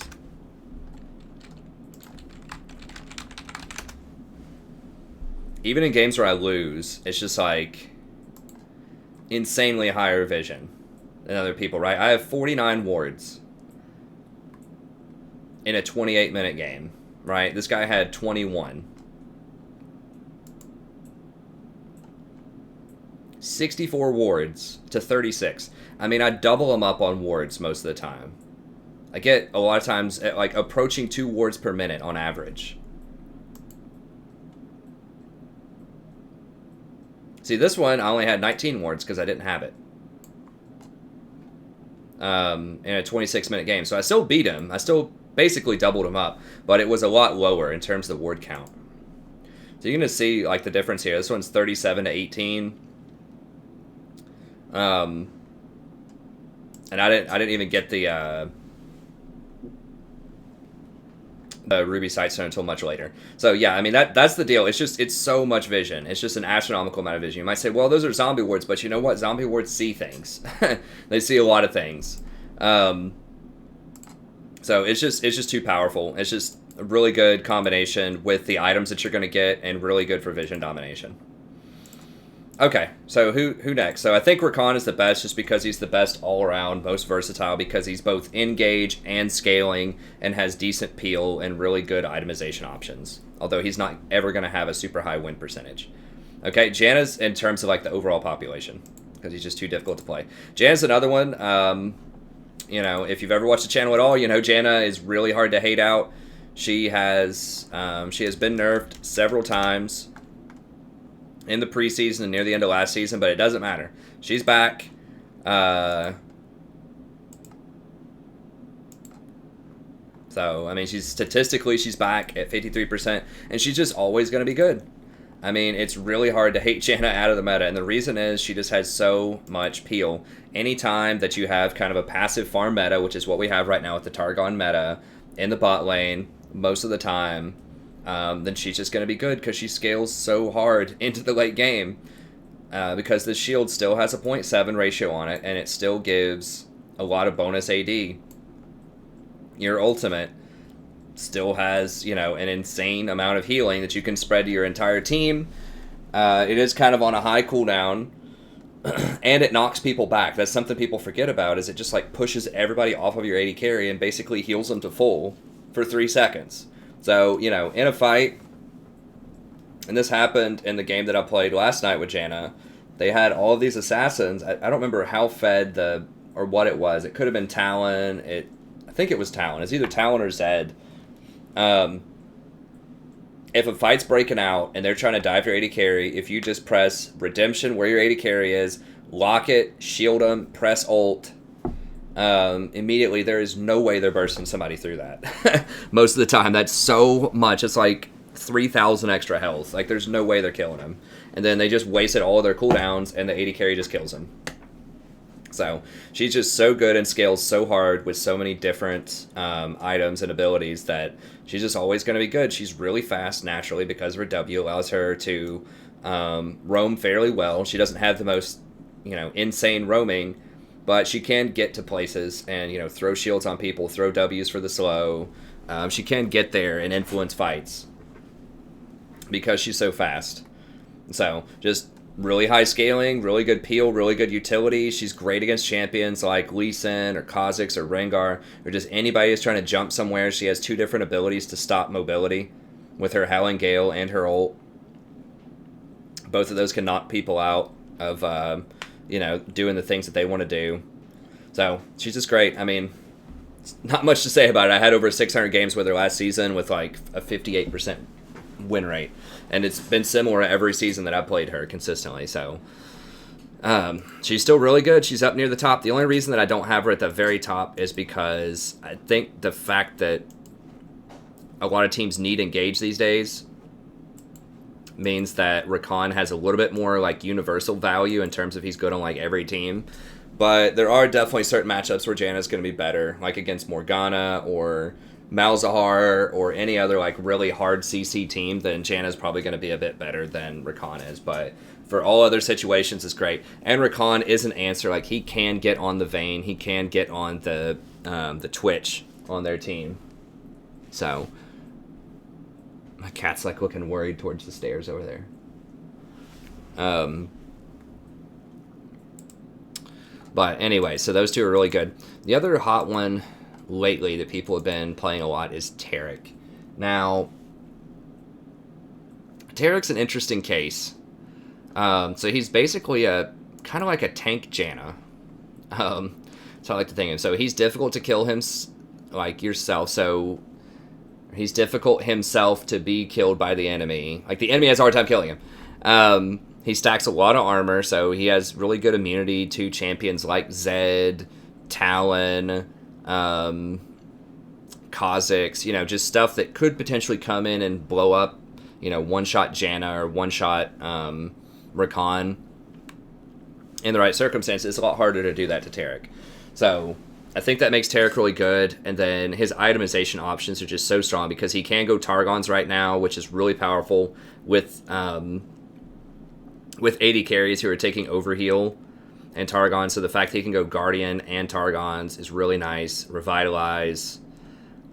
Even in games where I lose, it's just like insanely higher vision than other people, right? I have 49 wards in a 28-minute game, right? This guy had 21. 64 wards to 36. I mean, I double them up on wards most of the time. I get a lot of times at like approaching 2 wards per minute on average. See, this one, I only had 19 wards because I didn't have it. In a 26-minute game. So I still beat him. I still basically doubled him up. But it was a lot lower in terms of the ward count. So you're going to see like the difference here. This one's 37 to 18. And I didn't even get the Ruby Sightstone until much later. So yeah, I mean that's the deal. It's so much vision. It's just an astronomical amount of vision. You might say, well, those are zombie wards, but you know what? Zombie wards see things. They see a lot of things. So it's just too powerful. It's just a really good combination with the items that you're going to get, and really good for vision domination. Okay, so who next? So I think Rakan is the best just because he's the best all-around, most versatile, because he's both engage and scaling and has decent peel and really good itemization options. Although he's not ever going to have a super high win percentage. Okay, Janna's in terms of like the overall population, because he's just too difficult to play. Janna's another one. You know, if you've ever watched the channel at all, you know Janna is really hard to hate out. She has been nerfed several times in the preseason and near the end of last season, but it doesn't matter. She's back. So, I mean, statistically, she's back at 53%, and she's just always going to be good. I mean, it's really hard to hate Janna out of the meta, and the reason is she just has so much peel. Anytime that you have kind of a passive farm meta, which is what we have right now with the Targon meta, in the bot lane, most of the time, then she's just going to be good because she scales so hard into the late game. Because the shield still has a 0.7 ratio on it, and it still gives a lot of bonus AD. Your ultimate still has, an insane amount of healing that you can spread to your entire team. It is kind of on a high cooldown, and it knocks people back. That's something people forget about, is it just pushes everybody off of your AD carry and basically heals them to full for 3 seconds. So, in a fight, and this happened in the game that I played last night with Janna, they had all of these assassins. I don't remember how fed or what it was. It could have been Talon. I think it was Talon. It's either Talon or Zed. If a fight's breaking out and they're trying to dive your AD carry, if you just press Redemption where your AD carry is, lock it, shield them, press ult, immediately there is no way they're bursting somebody through that. Most of the time, that's so much. It's 3,000 extra health. There's no way they're killing them. And then they just wasted all of their cooldowns, and the AD carry just kills them. So, she's just so good and scales so hard with so many different items and abilities that she's just always going to be good. She's really fast naturally because her W allows her to roam fairly well. She doesn't have the most, insane roaming, but she can get to places and, throw shields on people, throw Ws for the slow. She can get there and influence fights because she's so fast. So, just really high scaling, really good peel, really good utility. She's great against champions like Lee Sin or Kha'Zix or Rengar, or just anybody who's trying to jump somewhere. She has 2 different abilities to stop mobility with her Howling Gale and her ult. Both of those can knock people out of, doing the things that they want to do. So, she's just great. I mean, not much to say about it. I had over 600 games with her last season with a 58% win rate. And it's been similar every season that I've played her consistently. So she's still really good. She's up near the top. The only reason that I don't have her at the very top is because I think the fact that a lot of teams need engage these days means that Rakan has a little bit more universal value in terms of he's good on every team. But there are definitely certain matchups where Janna's going to be better, like against Morgana or Malzahar or any other really hard CC team, then Janna's probably going to be a bit better than Rakan is. But for all other situations, it's great. And Rakan is an answer. He can get on the Vayne. He can get on the Twitch on their team. So my cat's looking worried towards the stairs over there. But anyway, so those 2 are really good. The other hot one lately that people have been playing a lot is Taric. Now, Taric's an interesting case. So he's basically kind of like a tank Janna. So I like to think of him. So he's difficult to kill him yourself. So he's difficult himself to be killed by the enemy. The enemy has a hard time killing him. He stacks a lot of armor, so he has really good immunity to champions like Zed, Talon, Kha'Zix, just stuff that could potentially come in and blow up, one-shot Janna or one-shot Rakan. In the right circumstances, it's a lot harder to do that to Taric. So I think that makes Taric really good, and then his itemization options are just so strong because he can go Targons right now, which is really powerful with AD carries who are taking overheal and Targon, so the fact that he can go Guardian and Targons is really nice. Revitalize.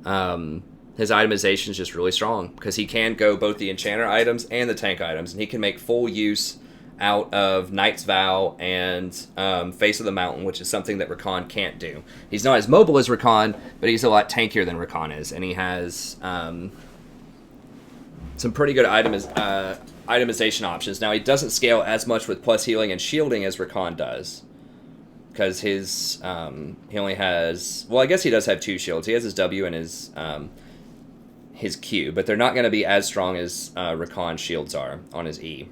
His itemization is just really strong because he can go both the Enchanter items and the tank items, and he can make full use out of Knight's Vow and Face of the Mountain, which is something that Rakan can't do. He's not as mobile as Rakan, but he's a lot tankier than Rakan is, and he has some pretty good itemization options. Now, he doesn't scale as much with plus healing and shielding as Rakan does, because his he only has, well, I guess he does have 2 shields. He has his W and his Q, but they're not going to be as strong as Rakan's shields are on his E.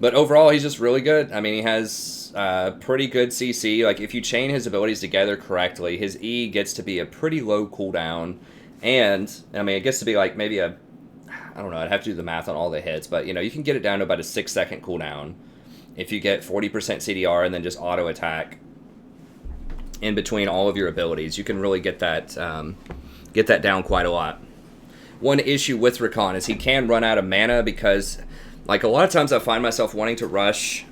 But overall, he's just really good. I mean, he has pretty good CC. If you chain his abilities together correctly, his E gets to be a pretty low cooldown. And, I mean, it gets to be maybe I don't know, I'd have to do the math on all the hits, but, you can get it down to about a 6-second cooldown if you get 40% CDR and then just auto attack in between all of your abilities. You can really get that down quite a lot. one issue with Rakan is he can run out of mana because, like, a lot of times I find myself wanting to rush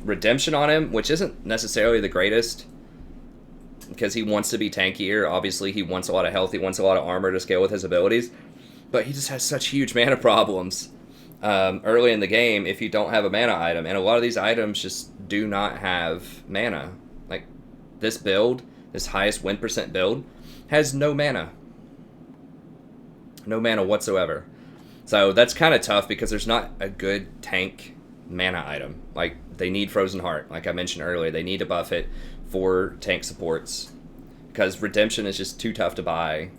Redemption on him, which isn't necessarily the greatest because he wants to be tankier. Obviously, he wants a lot of health. He wants a lot of armor to scale with his abilities. But he just has such huge mana problems early in the game if you don't have a mana item. And a lot of these items just do not have mana. Like, this build, this highest win percent build, has no mana. No mana whatsoever. So that's kind of tough because there's not a good tank mana item. Like, they need Frozen Heart. Like I mentioned earlier, they need to buff it for tank supports because Redemption is just too tough to buy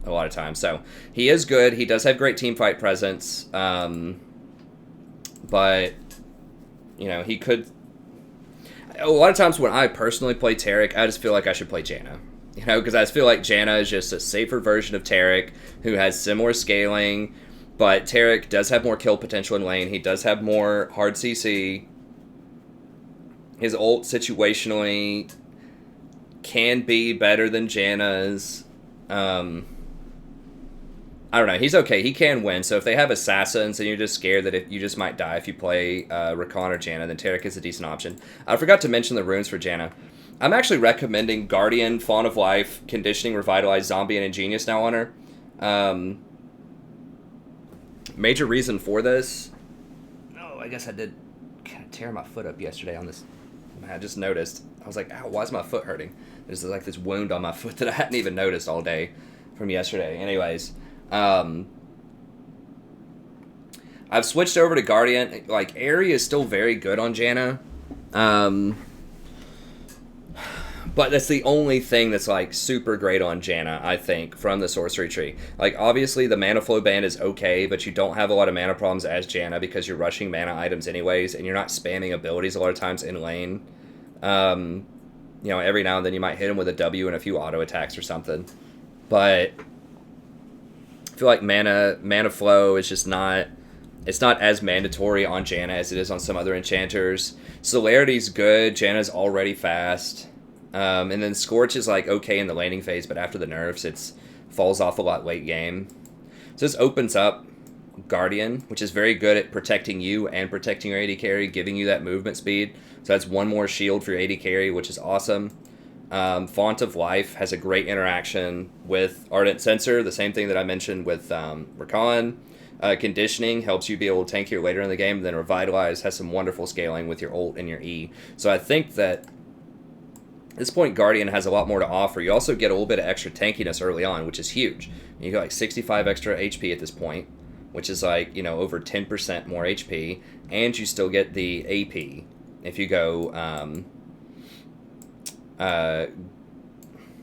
a lot of times. So he is good. He does have great team fight presence. But, you know, he could... A lot of times when I personally play Taric, I just feel like I should play Janna. You know, because I just feel like Janna is just a safer version of Taric who has similar scaling, but Taric does have more kill potential in lane. He does have more hard CC. His ult situationally can be better than Janna's. I don't know. He's okay. He can win. So if they have assassins and you're just scared that you just might die if you play Rakan or Janna, then Taric is a decent option. I forgot to mention the runes for Janna. I'm actually recommending Guardian, Fawn of Life, Conditioning, Revitalize, Zombie, and Ingenious now on her. Major reason for this... Oh, I guess I did kind of tear my foot up yesterday on this. I just noticed. I was like, ow, why is my foot hurting? There's like this wound on my foot that I hadn't even noticed all day from yesterday. Anyways, I've switched over to Guardian. Like, Aerie is still very good on Janna. But that's the only thing that's, like, super great on Janna, I think, from the sorcery tree. Like, obviously, the mana flow band is okay, but you don't have a lot of mana problems as Janna because you're rushing mana items anyways, and you're not spamming abilities a lot of times in lane. You know, every now and then you might hit him with a W and a few auto attacks or something. But I feel like mana flow is just not... It's not as mandatory on Janna as it is on some other enchanters. Celerity's good. Janna's already fast. And then Scorch is like okay in the laning phase, but after the nerfs, it falls off a lot late game. So this opens up Guardian, which is very good at protecting you and protecting your AD carry, giving you that movement speed. So that's one more shield for your AD carry, which is awesome. Font of Life has a great interaction with Ardent Sensor, the same thing that I mentioned with Rakan. Conditioning helps you be able to tank here later in the game. And then Revitalize has some wonderful scaling with your ult and your E. So I think that at this point, Guardian has a lot more to offer. You also get a little bit of extra tankiness early on, which is huge. You get like 65 extra HP at this point, which is like, you know, over 10% more HP, and you still get the AP. If you go, what am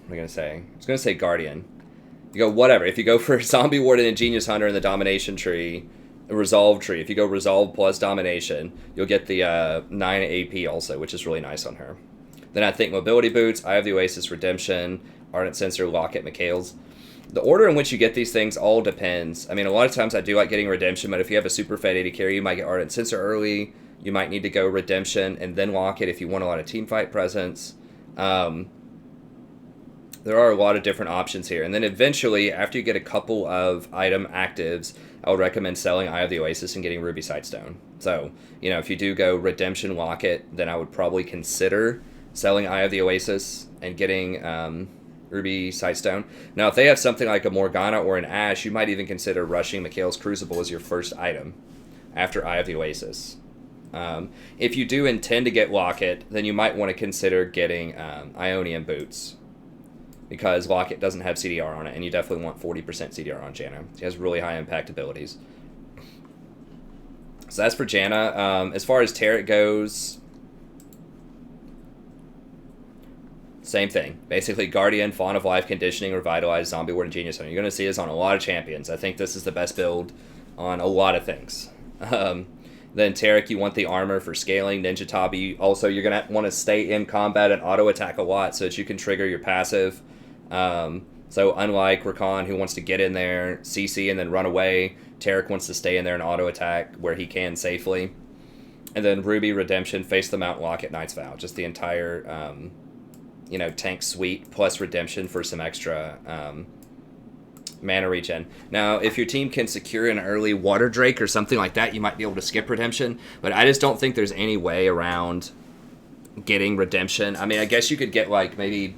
I going to say? I was going to say Guardian. You go whatever. If you go for Zombie Ward and Ingenious Hunter in the Domination tree, a Resolve tree, if you go Resolve plus Domination, you'll get the 9 AP also, which is really nice on her. Then I think Mobility Boots, Eye of the Oasis, Redemption, Ardent Sensor, Locket, Mikhail's. The order in which you get these things all depends. I mean, a lot of times I do like getting Redemption, but if you have a super fed AD carry, you might get Ardent Sensor early. You might need to go Redemption and then Locket if you want a lot of teamfight presence. There are a lot of different options here. And then eventually, after you get a couple of item actives, I would recommend selling Eye of the Oasis and getting Ruby Sightstone. So, you know, if you do go Redemption Locket, then I would probably consider selling Eye of the Oasis and getting Ruby Sightstone. Now, if they have something like a Morgana or an Ashe, you might even consider rushing Mikhail's Crucible as your first item after Eye of the Oasis. If you do intend to get Locket, then you might want to consider getting Ionian Boots, because Locket doesn't have CDR on it, and you definitely want 40% CDR on Janna. She has really high impact abilities. So that's for Janna. As far as Taric goes, same thing. Basically, Guardian, Fawn of Life, Conditioning, Revitalize, Zombie Ward, and Genius Hunter. You're going to see this on a lot of champions. I think this is the best build on a lot of things. Then Taric, you want the armor for scaling. Ninja Tabi, also you're going to want to stay in combat and auto-attack a lot so that you can trigger your passive. So unlike Rakan, who wants to get in there, CC, and then run away, Taric wants to stay in there and auto-attack where he can safely. And then Ruby, Redemption, Face the Mount, Locket, Knight's Vow. Just the entire... tank suite plus Redemption for some extra mana regen. Now, if your team can secure an early Water Drake or something like that, you might be able to skip Redemption. But I just don't think there's any way around getting Redemption. I mean, I guess you could get, like, maybe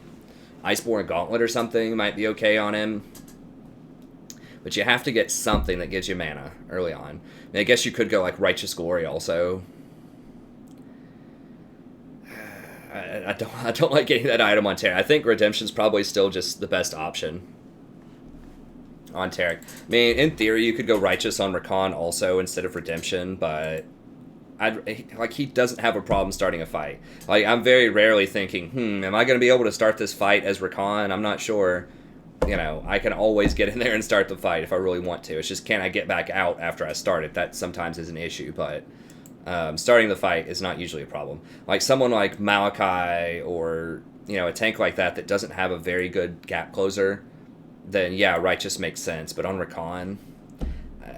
Iceborne Gauntlet or something might be okay on him. But you have to get something that gives you mana early on. I mean, I guess you could go, like, Righteous Glory also. I don't like getting that item on Taric. I think Redemption's probably still just the best option on Taric. I mean, in theory, you could go Righteous on Rakan also instead of Redemption, but he doesn't have a problem starting a fight. Like, I'm very rarely thinking, am I going to be able to start this fight as Rakan? I'm not sure. You know, I can always get in there and start the fight if I really want to. It's just, can I get back out after I start it? That sometimes is an issue, but starting the fight is not usually a problem. Like someone like Malachi or, you know, a tank like that doesn't have a very good gap closer, then yeah, Righteous makes sense. But on Rakan,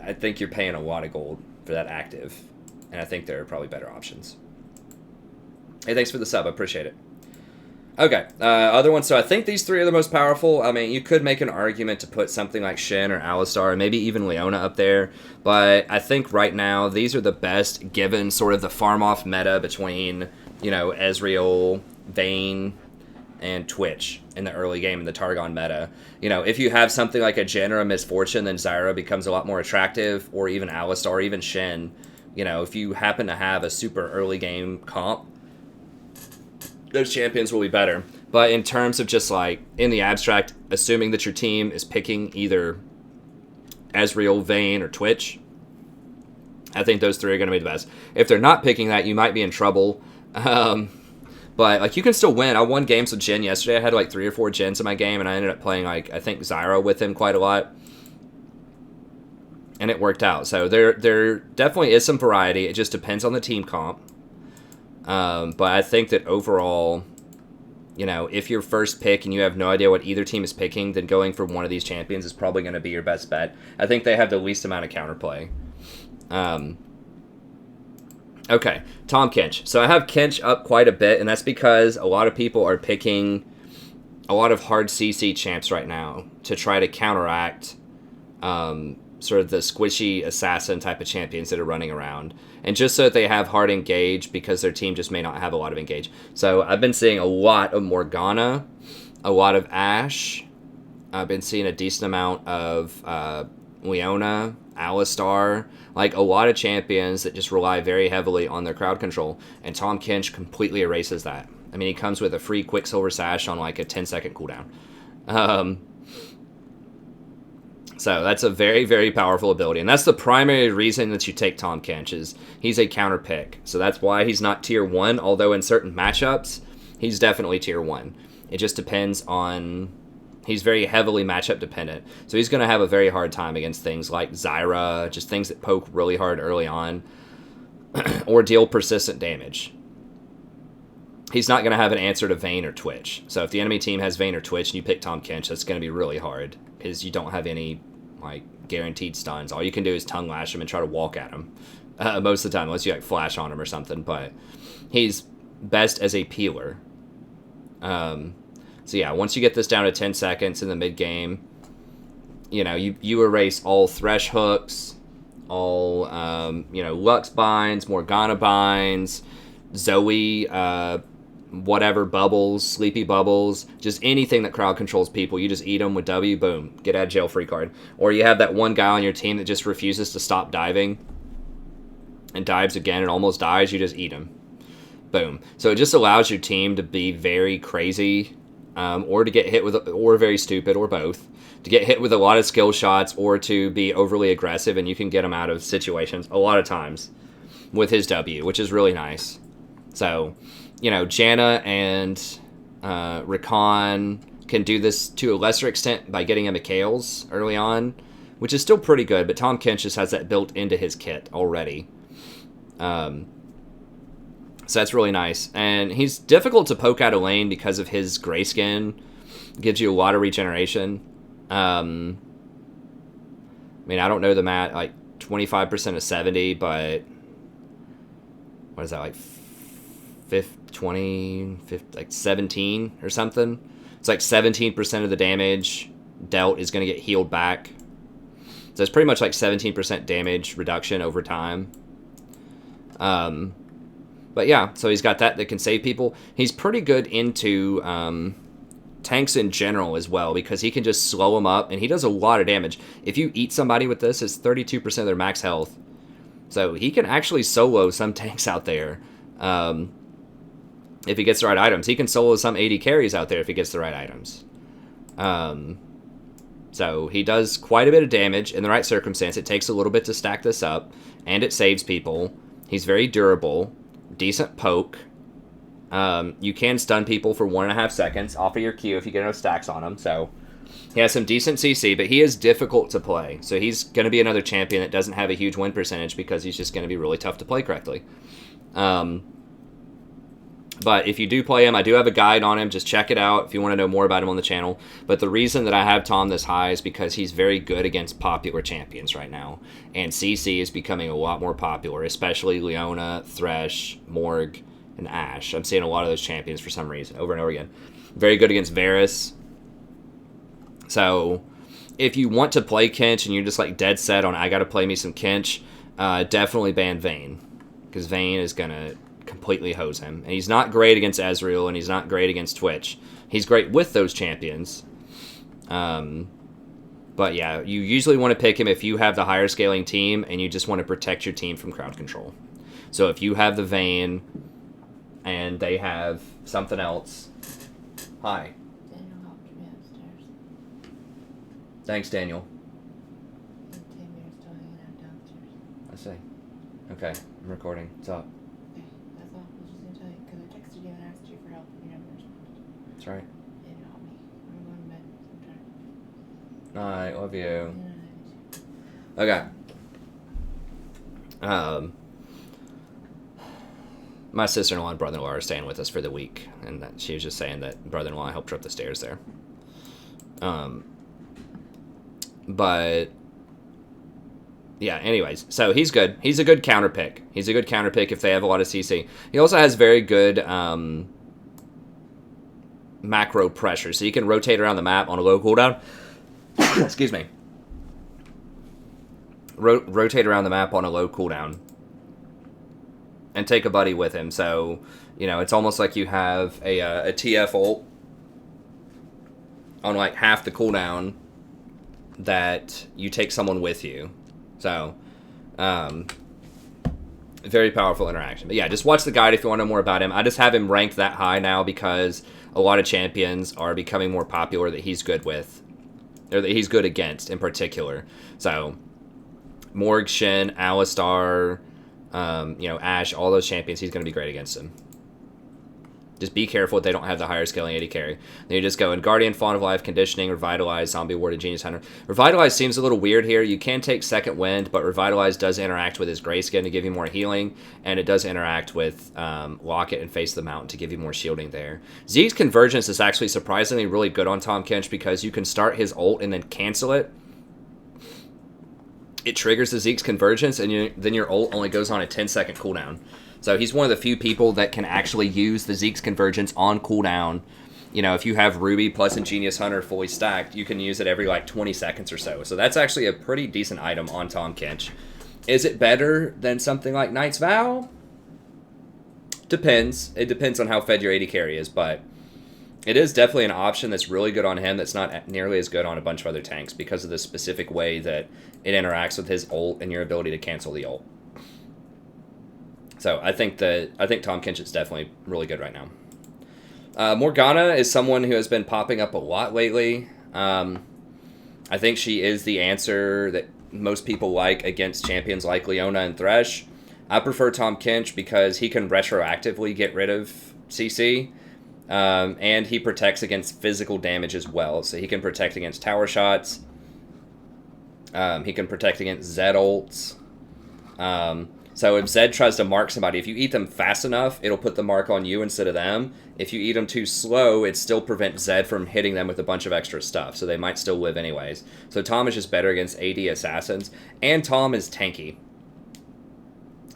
I think you're paying a lot of gold for that active, and I think there are probably better options. Hey, thanks for the sub. I appreciate it. Okay, other ones. So I think these three are the most powerful. I mean, you could make an argument to put something like Shen or Alistar, and maybe even Leona up there. But I think right now, these are the best given sort of the farm-off meta between, you know, Ezreal, Vayne, and Twitch in the early game in the Targon meta. You know, if you have something like a Janna or Misfortune, then Zyra becomes a lot more attractive, or even Alistar, or even Shen. You know, if you happen to have a super early game comp, those champions will be better. But in terms of just like, in the abstract, assuming that your team is picking either Ezreal, Vayne, or Twitch, I think those three are going to be the best. If they're not picking that, you might be in trouble. But like, you can still win. I won games with Jen yesterday. I had like 3 or 4 Jens in my game, and I ended up playing like, I think, Zyra with him quite a lot. And it worked out. So there definitely is some variety. It just depends on the team comp. But I think that overall, you know, if your first pick and you have no idea what either team is picking, then going for one of these champions is probably going to be your best bet. I think they have the least amount of counterplay. Okay, Tahm Kench. So I have Kench up quite a bit, and that's because a lot of people are picking a lot of hard CC champs right now to try to counteract sort of the squishy assassin type of champions that are running around. And just so that they have hard engage because their team just may not have a lot of engage. So I've been seeing a lot of Morgana, a lot of Ashe. I've been seeing a decent amount of Leona, Alistar, like a lot of champions that just rely very heavily on their crowd control. And Tahm Kench completely erases that. I mean, he comes with a free Quicksilver Sash on like a 10-second cooldown. So that's a very, very powerful ability. And that's the primary reason that you take Tahm Kench, is he's a counter pick. So that's why he's not tier 1, although in certain matchups, he's definitely tier 1. It just depends on... He's very heavily matchup dependent. So he's going to have a very hard time against things like Zyra, just things that poke really hard early on, or deal persistent damage. He's not going to have an answer to Vayne or Twitch. So if the enemy team has Vayne or Twitch and you pick Tahm Kench, that's going to be really hard, because you don't have any like guaranteed stuns. All you can do is tongue lash him and try to walk at him most of the time, unless you like flash on him or something. But he's best as a peeler. So yeah, once you get this down to 10 seconds in the mid game, you know, you erase all Thresh hooks, all you know, Lux binds, Morgana binds, Zoe whatever bubbles, sleepy bubbles, just anything that crowd controls people. You just eat them with W, boom, get out of jail free card. Or you have that one guy on your team that just refuses to stop diving and dives again and almost dies, you just eat him. Boom. So it just allows your team to be very crazy, or to get hit with, or very stupid, or both, to get hit with a lot of skill shots, or to be overly aggressive, and you can get him out of situations a lot of times with his W, which is really nice. So, you know, Janna and Rakan can do this to a lesser extent by getting him a Kales early on, which is still pretty good, but Tahm Kench just has that built into his kit already. So that's really nice. And he's difficult to poke out of lane because of his gray skin. Gives you a lot of regeneration. I mean, I don't know the math, like 25% of 70, but what is that, like 20, like 17 or something? It's like 17% of the damage dealt is going to get healed back. So it's pretty much like 17% damage reduction over time. But yeah, so he's got that can save people. He's pretty good into tanks in general as well, because he can just slow them up, and he does a lot of damage. If you eat somebody with this, it's 32% of their max health. So he can actually solo some tanks out there if he gets the right items. He can solo some AD carries out there if he gets the right items. So he does quite a bit of damage in the right circumstance. It takes a little bit to stack this up, and it saves people. He's very durable, decent poke. You can stun people for 1.5 seconds off of your Q if you get enough stacks on him. So he has some decent CC, but he is difficult to play. So he's going to be another champion that doesn't have a huge win percentage because he's just going to be really tough to play correctly. But if you do play him, I do have a guide on him. Just check it out if you want to know more about him on the channel. But the reason that I have Tahm this high is because he's very good against popular champions right now. And CC is becoming a lot more popular, especially Leona, Thresh, Morg, and Ashe. I'm seeing a lot of those champions for some reason, over and over again. Very good against Varus. So if you want to play Kench and you're just like dead set on, I got to play me some Kench, definitely ban Vayne. Because Vayne is going to completely hose him. And he's not great against Ezreal, and he's not great against Twitch. He's great with those champions. But yeah, you usually want to pick him if you have the higher scaling team and you just want to protect your team from crowd control. So if you have the Vayne and they have something else. Hi. Daniel helped me upstairs. Thanks, Daniel. And Tamir's still hanging out downstairs. I see. Okay, I'm recording. What's up? Okay, that's all. I was just gonna tell you, because I texted you and asked you for help and you never responded. That's right. You didn't help me. I'm going to bed. I'm tired. Alright, love you. Yeah, Okay. My sister-in-law and brother-in-law are staying with us for the week, and that she was just saying that brother-in-law helped her up the stairs there. But yeah, anyways, so he's good. He's a good counter pick. He's a good counter pick if they have a lot of CC. He also has very good macro pressure, so you can rotate around the map on a low cooldown. Excuse me. Rotate around the map on a low cooldown. And take a buddy with him, so, you know, it's almost like you have a TF ult on, like, half the cooldown that you take someone with you. So, very powerful interaction. But yeah, just watch the guide if you want to know more about him. I just have him ranked that high now because a lot of champions are becoming more popular that he's good with, or that he's good against in particular. So, Morg, Shen, Alistar, you know, Ashe, all those champions, he's going to be great against them. Just be careful if they don't have the higher scaling AD carry. Then you just go in Guardian, Fawn of Life, Conditioning, Revitalize, Zombie Ward, and Genius Hunter. Revitalize seems a little weird here. You can take Second Wind, but Revitalize does interact with his Grayskin to give you more healing, and it does interact with Locket and Face of the Mountain to give you more shielding there. Zeke's Convergence is actually surprisingly really good on Tahm Kench because you can start his ult and then cancel it. It triggers the Zeke's Convergence, and then your ult only goes on a 10-second cooldown. So he's one of the few people that can actually use the Zeke's Convergence on cooldown. You know, if you have Ruby plus Ingenious Hunter fully stacked, you can use it every, like, 20 seconds or so. So that's actually a pretty decent item on Tahm Kench. Is it better than something like Knight's Vow? Depends. It depends on how fed your AD carry is, but it is definitely an option that's really good on him that's not nearly as good on a bunch of other tanks because of the specific way that it interacts with his ult and your ability to cancel the ult. So I think Tahm Kench is definitely really good right now. Morgana is someone who has been popping up a lot lately. I think she is the answer that most people like against champions like Leona and Thresh. I prefer Tahm Kench because he can retroactively get rid of CC. And he protects against physical damage as well. So he can protect against tower shots. He can protect against Zed ults. So if Zed tries to mark somebody, if you eat them fast enough, it'll put the mark on you instead of them. If you eat them too slow, it still prevents Zed from hitting them with a bunch of extra stuff. So they might still live anyways. So Tahm is just better against AD assassins. And Tahm is tanky.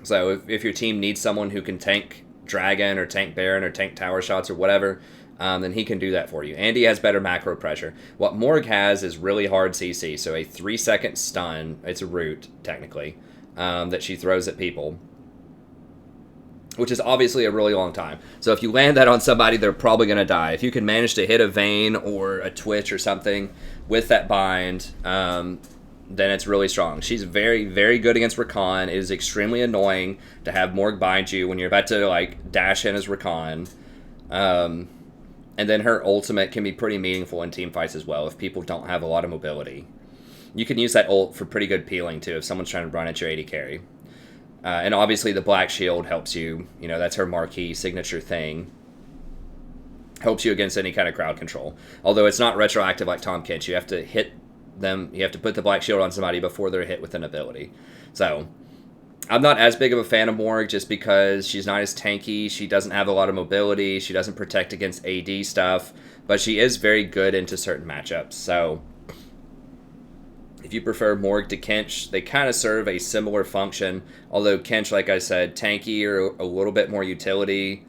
So if your team needs someone who can tank Dragon or tank Baron or tank tower shots or whatever, then he can do that for you. And he has better macro pressure. What Morg has is really hard CC, so a 3-second stun, it's a root, technically, that she throws at people, which is obviously a really long time. So if you land that on somebody, they're probably going to die. If you can manage to hit a Vayne or a Twitch or something with that bind, then it's really strong. She's very, very good against Rakan. It is extremely annoying to have Morg bind you when you're about to, like, dash in as Rakan. And then her ultimate can be pretty meaningful in team fights as well if people don't have a lot of mobility. You can use that ult for pretty good peeling, too, if someone's trying to run at your AD carry. And obviously the Black Shield helps you. You know, that's her marquee signature thing. Helps you against any kind of crowd control. Although it's not retroactive like Tahm Kench. You have to hit them. You have to put the Black Shield on somebody before they're hit with an ability. So, I'm not as big of a fan of Morg just because she's not as tanky. She doesn't have a lot of mobility. She doesn't protect against AD stuff. But she is very good into certain matchups. So, if you prefer Morg to Kench, they kind of serve a similar function. Although Kench, like I said, tanky or a little bit more utility.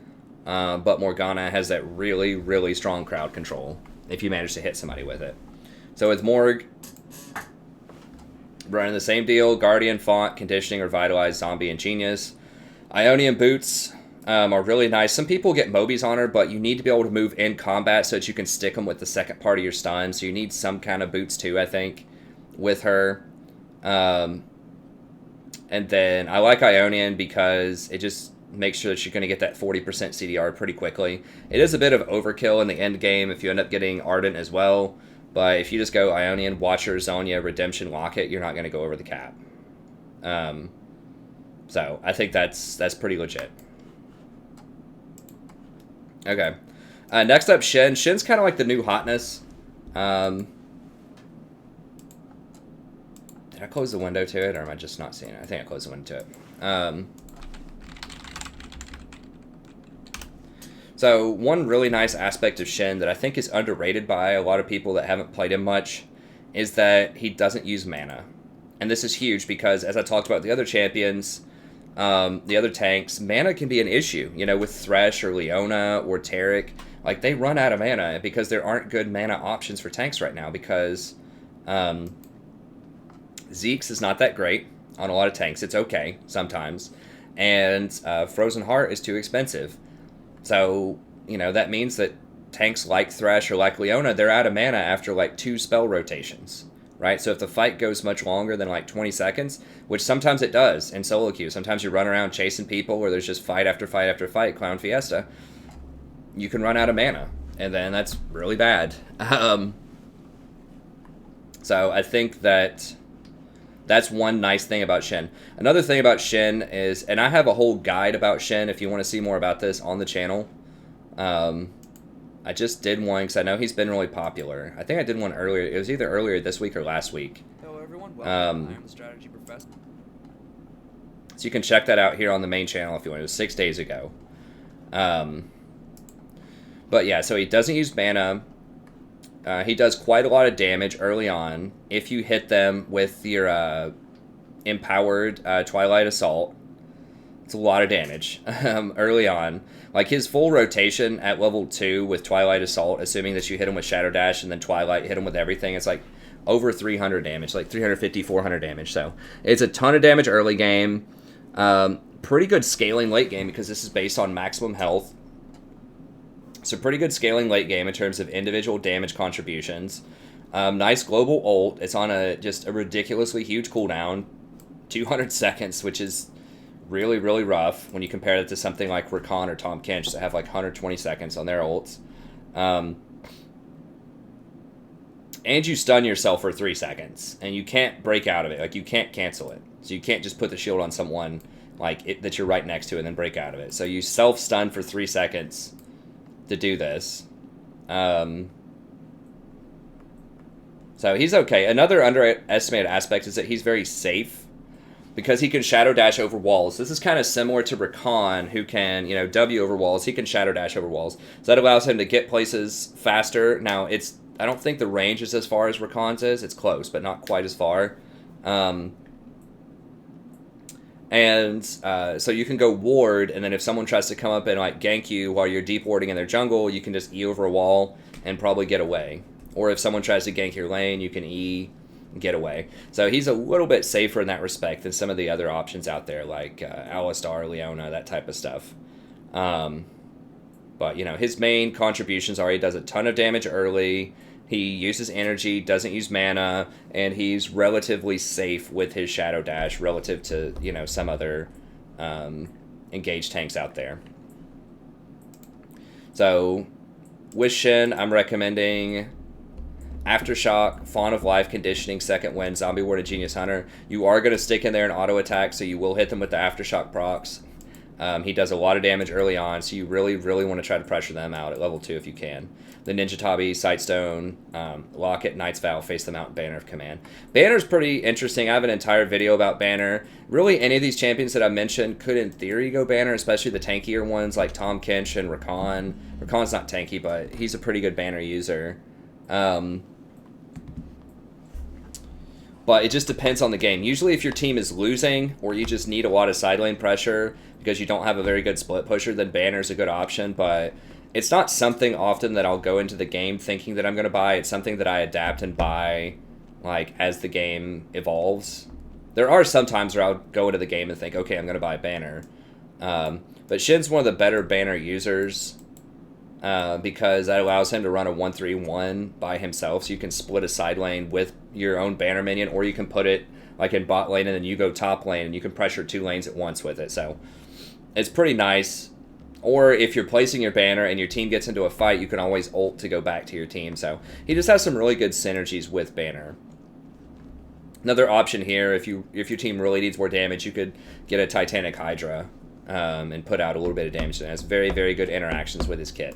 But Morgana has that really, really strong crowd control if you manage to hit somebody with it. So with Morg, running the same deal, Guardian, Font, Conditioning, Revitalize, Zombie, and Genius. Ionian Boots are really nice. Some people get Mobies on her, but you need to be able to move in combat so that you can stick them with the second part of your stun. So you need some kind of boots too, I think, with her. And then I like Ionian because it just makes sure that you're going to get that 40% CDR pretty quickly. It is a bit of overkill in the end game if you end up getting Ardent as well. But if you just go Ionian, Watcher, Zonya, Redemption, Locket, you're not going to go over the cap. So I think that's pretty legit. Okay. Next up, Shen. Shen's kind of like the new hotness. Did I close the window to it, or am I just not seeing it? I think I closed the window to it. So one really nice aspect of Shen that I think is underrated by a lot of people that haven't played him much is that he doesn't use mana. And this is huge because, as I talked about the other champions, the other tanks, mana can be an issue. You know, with Thresh or Leona or Taric, like, they run out of mana because there aren't good mana options for tanks right now because Zeke's is not that great on a lot of tanks. It's okay sometimes. And Frozen Heart is too expensive. So, you know, that means that tanks like Thresh or like Leona, they're out of mana after like 2 spell rotations, right? So if the fight goes much longer than like 20 seconds, which sometimes it does in solo queue, sometimes you run around chasing people where there's just fight after fight after fight, Clown Fiesta, you can run out of mana, and then that's really bad. So I think that that's one nice thing about Shen. Another thing about Shen is, and I have a whole guide about Shen if you want to see more about this on the channel. I just did one because I know he's been really popular. I think I did one earlier. It was either earlier this week or last week. Hello everyone, welcome. I am the Strategy Professor. So you can check that out here on the main channel if you want. It was 6 days ago. But yeah, so he doesn't use mana. He does quite a lot of damage early on if you hit them with your empowered Twilight Assault. It's a lot of damage early on. Like, his full rotation at level 2 with Twilight Assault, assuming that you hit him with Shadow Dash and then Twilight, hit him with everything, it's like over 300 damage, like 350, 400 damage. So it's a ton of damage early game. Pretty good scaling late game because this is based on maximum health. So pretty good scaling late game in terms of individual damage contributions. Nice global ult. It's on just a ridiculously huge cooldown. 200 seconds, which is really, really rough when you compare it to something like Rakan or Tahm Kench that have like 120 seconds on their ults. And you stun yourself for 3 seconds. And you can't break out of it. Like, you can't cancel it. So you can't just put the shield on someone like that you're right next to and then break out of it. So you self-stun for 3 seconds to do this. So he's okay. Another underestimated aspect is that he's very safe because he can Shadow Dash over walls. This is kind of similar to Rakan, who can, W over walls. He can Shadow Dash over walls. So that allows him to get places faster. Now, I don't think the range is as far as Rakan's is. It's close, but not quite as far. And so you can go ward, and then if someone tries to come up and like gank you while you're deep warding in their jungle, you can just E over a wall and probably get away. Or if someone tries to gank your lane, you can E and get away. So he's a little bit safer in that respect than some of the other options out there, like Alistar, Leona, that type of stuff. But, you know, his main contributions are he does a ton of damage early, he uses energy, doesn't use mana, and he's relatively safe with his Shadow Dash relative to, you know, some other engaged tanks out there. So, with Shen, I'm recommending Aftershock, Fawn of Life, Conditioning, Second Wind, Zombie Ward, and Genius Hunter. You are going to stick in there an auto attack, so you will hit them with the Aftershock procs. He does a lot of damage early on, so you really, really want to try to pressure them out at level 2 if you can. The Ninja Tabi, Sightstone, Locket, Knight's Vow, face them out, Banner of Command. Banner's pretty interesting. I have an entire video about Banner. Really, any of these champions that I mentioned could, in theory, go Banner, especially the tankier ones like Tahm Kench and Rakan. Rakan's not tanky, but he's a pretty good Banner user. But it just depends on the game. Usually if your team is losing or you just need a lot of side lane pressure because you don't have a very good split pusher, then Banner's a good option. But it's not something often that I'll go into the game thinking that I'm going to buy. It's something that I adapt and buy like as the game evolves. There are some times where I'll go into the game and think, okay, I'm going to buy Banner. But Shen's one of the better Banner users. Because that allows him to run a 1-3-1 by himself, so you can split a side lane with your own Banner minion, or you can put it like in bot lane and then you go top lane and you can pressure 2 lanes at once with it. So it's pretty nice. Or if you're placing your Banner and your team gets into a fight, you can always ult to go back to your team. So he just has some really good synergies with Banner. Another option here, if your team really needs more damage, you could get a Titanic Hydra and put out a little bit of damage. And has very, very good interactions with his kit.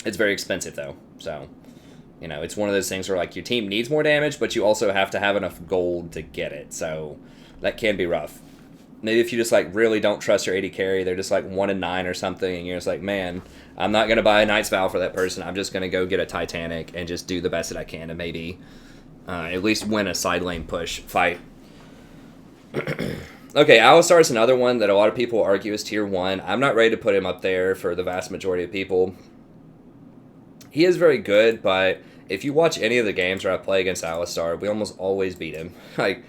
It's very expensive, though. So, you know, it's one of those things where, like, your team needs more damage, but you also have to have enough gold to get it. So, that can be rough. Maybe if you just, like, really don't trust your AD carry, they're just, like, 1-9 or something, and you're just like, man, I'm not going to buy a Knight's Vow for that person. I'm just going to go get a Titanic and just do the best that I can to maybe at least win a side lane push fight. Okay, Alistar is another one that a lot of people argue is tier 1. I'm not ready to put him up there for the vast majority of people. He is very good, but if you watch any of the games where I play against Alistar, we almost always beat him. Like,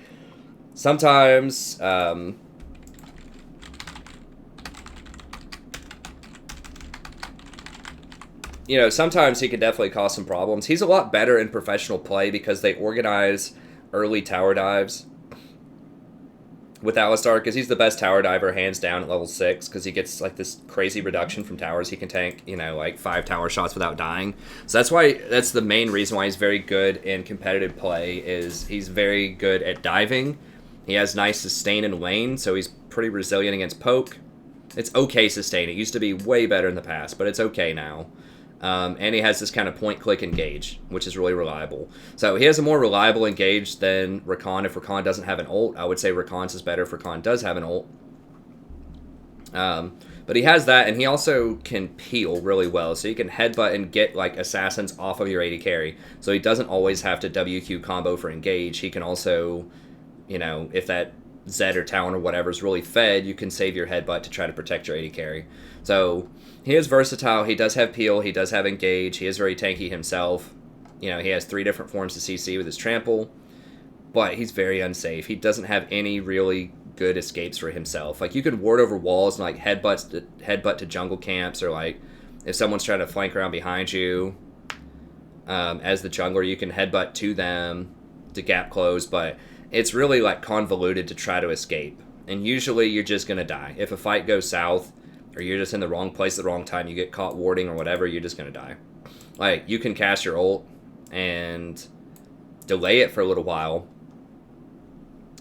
sometimes, you know, sometimes he can definitely cause some problems. He's a lot better in professional play because they organize early tower dives with Alistar, because he's the best tower diver hands down at level 6, because he gets like this crazy reduction from towers. He can tank, you know, like 5 tower shots without dying. So that's the main reason why he's very good in competitive play, is he's very good at diving. He has nice sustain in lane, so he's pretty resilient against poke. It's okay sustain. It used to be way better in the past, but it's okay now. And he has this kind of point-click engage, which is really reliable. So he has a more reliable engage than Rakan. If Rakan doesn't have an ult, I would say Rakan's is better if Rakan does have an ult. But he has that, and he also can peel really well. So he can headbutt and get like assassins off of your AD carry. So he doesn't always have to WQ combo for engage. He can also, you know, if that Zed or Talon or whatever is really fed, you can save your headbutt to try to protect your AD carry. So he is versatile. He does have peel. He does have engage. He is very tanky himself. You know, he has 3 different forms of CC with his trample, but he's very unsafe. He doesn't have any really good escapes for himself. Like, you could ward over walls and like headbutt to jungle camps, or like if someone's trying to flank around behind you as the jungler, you can headbutt to them to gap close, but it's really like convoluted to try to escape. And usually you're just going to die. If a fight goes south, or you're just in the wrong place at the wrong time, you get caught warding or whatever, you're just going to die. Like, you can cast your ult and delay it for a little while,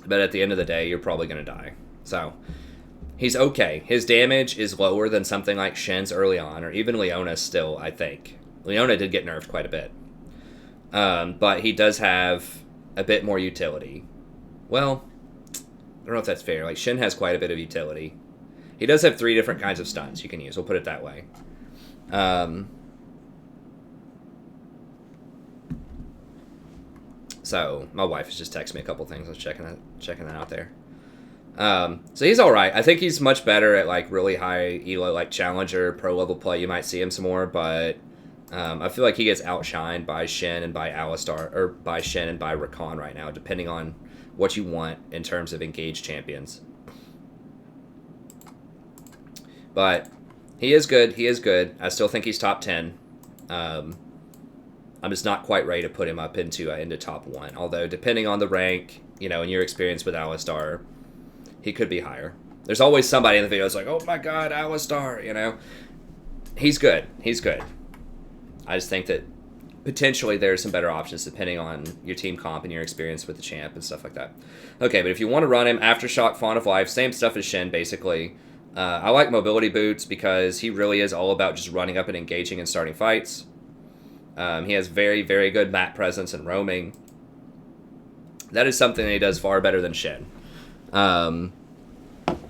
but at the end of the day, you're probably going to die. So, he's okay. His damage is lower than something like Shen's early on, or even Leona's still, I think. Leona did get nerfed quite a bit. But he does have a bit more utility. Well, I don't know if that's fair. Like, Shen has quite a bit of utility. He does have 3 different kinds of stuns you can use. We'll put it that way. So my wife has just texted me a couple things. I was checking that out there. So he's all right. I think he's much better at like really high elo, like challenger, pro level play. You might see him some more, but I feel like he gets outshined by Shen and by Alistar, or by Shen and by Rakan right now, depending on what you want in terms of engaged champions. But he is good. He is good. I still think he's top 10. I'm just not quite ready to put him up into top 1. Although, depending on the rank, and your experience with Alistar, he could be higher. There's always somebody in the video that's like, oh my god, Alistar, He's good. He's good. I just think that potentially there's some better options depending on your team comp and your experience with the champ and stuff like that. Okay, but if you want to run him, Aftershock, Fawn of Life, same stuff as Shen, basically. I like mobility boots because he really is all about just running up and engaging and starting fights. He has very, very good map presence and roaming. That is something that he does far better than Shen. And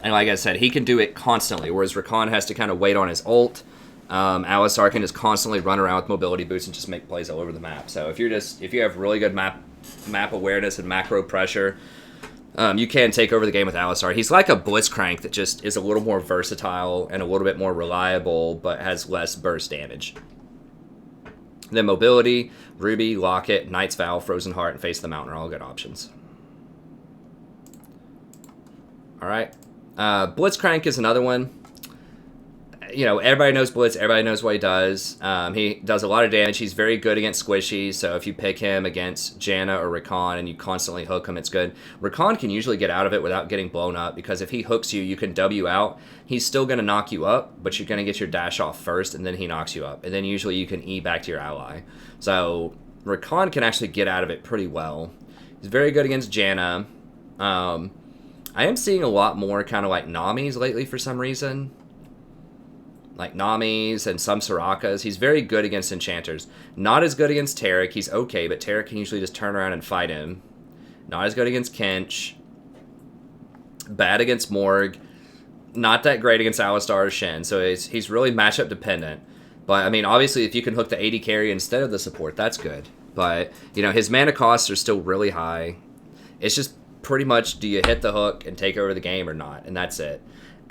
like I said, he can do it constantly, whereas Rakan has to kind of wait on his ult. Alistar can just constantly run around with mobility boots and just make plays all over the map. So if you have really good map awareness and macro pressure, you can take over the game with Alistar. He's like a Blitzcrank that just is a little more versatile and a little bit more reliable, but has less burst damage. Then mobility, Ruby, Locket, Knight's Vow, Frozen Heart, and Face of the Mountain are all good options. Alright. Blitzcrank is another one. Everybody knows Blitz. Everybody knows what he does. He does a lot of damage. He's very good against squishies, so if you pick him against Janna or Rakan and you constantly hook him, it's good. Rakan can usually get out of it without getting blown up, because if he hooks you, you can W out. He's still going to knock you up, but you're going to get your dash off first, and then he knocks you up. And then usually you can E back to your ally. So Rakan can actually get out of it pretty well. He's very good against Janna. I am seeing a lot more kind of like Namis lately for some reason. Like Namis and some Sorakas. He's very good against enchanters. Not as good against Taric. He's okay, but Taric can usually just turn around and fight him. Not as good against Kench. Bad against Morg. Not that great against Alistar or Shen. So he's really matchup dependent. But, I mean, obviously, if you can hook the AD carry instead of the support, that's good. But, his mana costs are still really high. It's just pretty much, do you hit the hook and take over the game or not? And that's it.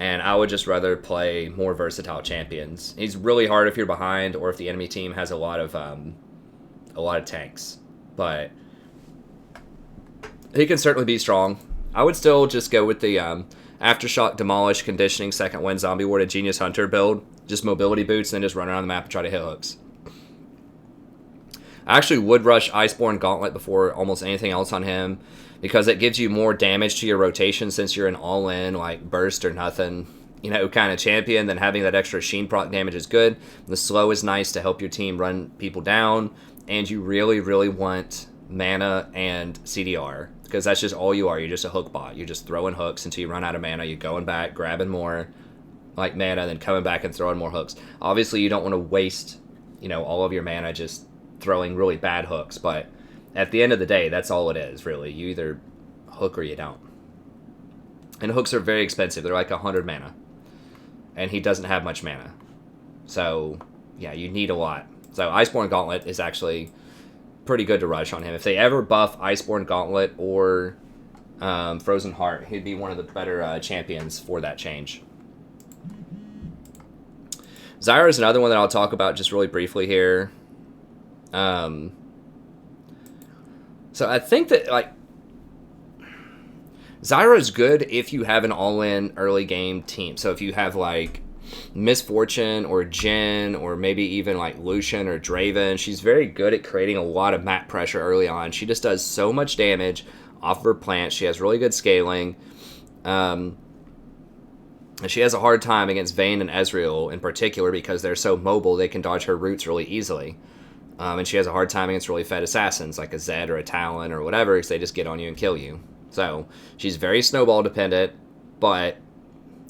And I would just rather play more versatile champions. He's really hard if you're behind or if the enemy team has a lot of tanks. But he can certainly be strong. I would still just go with the Aftershock, Demolish, Conditioning, Second Wind, Zombie Ward, Genius Hunter build. Just mobility boots and then just run around the map and try to hit hooks. I actually would rush Iceborne Gauntlet before almost anything else on him, because it gives you more damage to your rotation since you're an all-in, like, burst or nothing, kind of champion. Then having that extra Sheen proc damage is good. The slow is nice to help your team run people down, and you really, really want mana and CDR, because that's just all you are. You're just a hook bot. You're just throwing hooks until you run out of mana. You're going back, grabbing more, like, mana, then coming back and throwing more hooks. Obviously, you don't want to waste, all of your mana just throwing really bad hooks, but at the end of the day, that's all it is, really. You either hook or you don't. And hooks are very expensive. They're like 100 mana. And he doesn't have much mana. So, yeah, you need a lot. So Iceborne Gauntlet is actually pretty good to rush on him. If they ever buff Iceborne Gauntlet or Frozen Heart, he'd be one of the better champions for that change. Zyra is another one that I'll talk about just really briefly here. So I think that, like, Zyra is good if you have an all-in early game team. So if you have, like, Misfortune or Jen or maybe even, like, Lucian or Draven, she's very good at creating a lot of map pressure early on. She just does so much damage off of her plant. She has really good scaling. And she has a hard time against Vayne and Ezreal in particular because they're so mobile, they can dodge her roots really easily. And she has a hard time against really fed assassins like a Zed or a Talon or whatever, because they just get on you and kill you. So she's very snowball dependent, but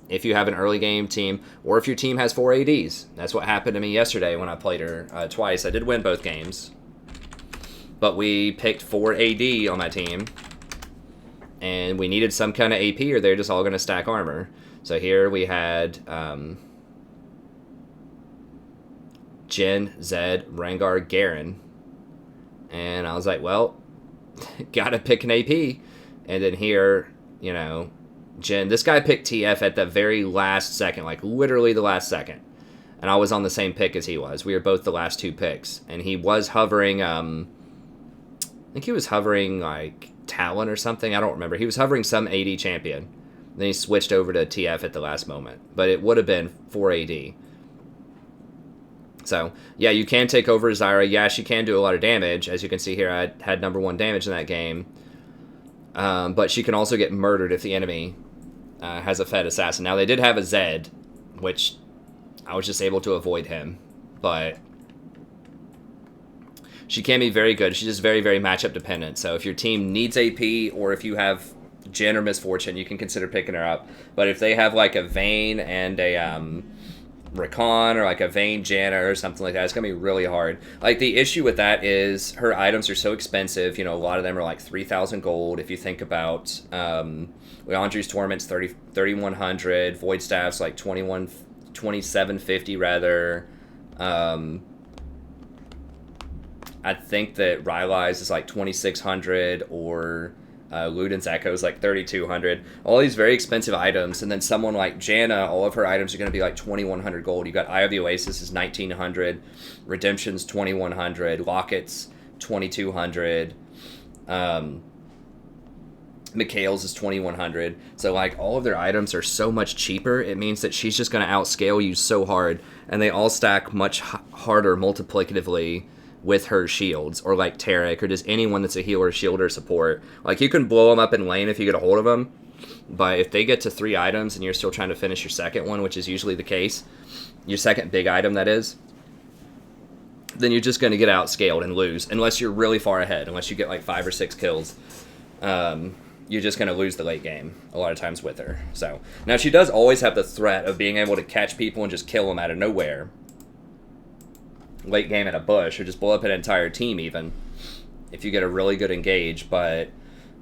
if you have an early game team, or if your team has 4 ADs, that's what happened to me yesterday when I played her twice. I did win both games, but we picked 4 AD on my team, and we needed some kind of AP or they're just all going to stack armor. So here we had Jen, Zed, Rengar, Garen. And I was like, well, gotta pick an AP. And then here, Jen. This guy picked TF at the very last second, like literally the last second. And I was on the same pick as he was. We were both the last 2 picks. And he was hovering, I think he was hovering like Talon or something. I don't remember. He was hovering some AD champion. Then he switched over to TF at the last moment. But it would have been 4 AD. So, yeah, you can take over Zyra. Yeah, she can do a lot of damage. As you can see here, I had number 1 damage in that game. But she can also get murdered if the enemy has a Fed Assassin. Now, they did have a Zed, which I was just able to avoid him. But she can be very good. She's just very, very matchup dependent. So if your team needs AP or if you have Jen or Misfortune, you can consider picking her up. But if they have like a Vayne and a Rakan or like a Vayne Janna or something like that, it's going to be really hard. Like the issue with that is her items are so expensive. You know, a lot of them are like 3,000 gold. If you think about Leandri's Torment's 3,100, Void Staff's like 2,750 rather. I think that Rylai's is like 2,600 or Luden's Echo is like 3,200. All these very expensive items, and then someone like Janna, all of her items are going to be like 2,100 gold. You got Eye of the Oasis is 1,900, Redemption's 2,100, Locket's 2,200, Mikhail's is 2,100. So like all of their items are so much cheaper. It means that she's just going to outscale you so hard, and they all stack much harder multiplicatively with her shields, or like Taric, or just anyone that's a healer, shield, or support. Like, you can blow them up in lane if you get a hold of them, but if they get to 3 items and you're still trying to finish your second one, which is usually the case, your second big item, that is, then you're just going to get outscaled and lose, unless you're really far ahead, unless you get like 5 or 6 kills. You're just going to lose the late game a lot of times with her. So, now she does always have the threat of being able to catch people and just kill them out of nowhere. Late game at a bush, or just blow up an entire team even, if you get a really good engage, but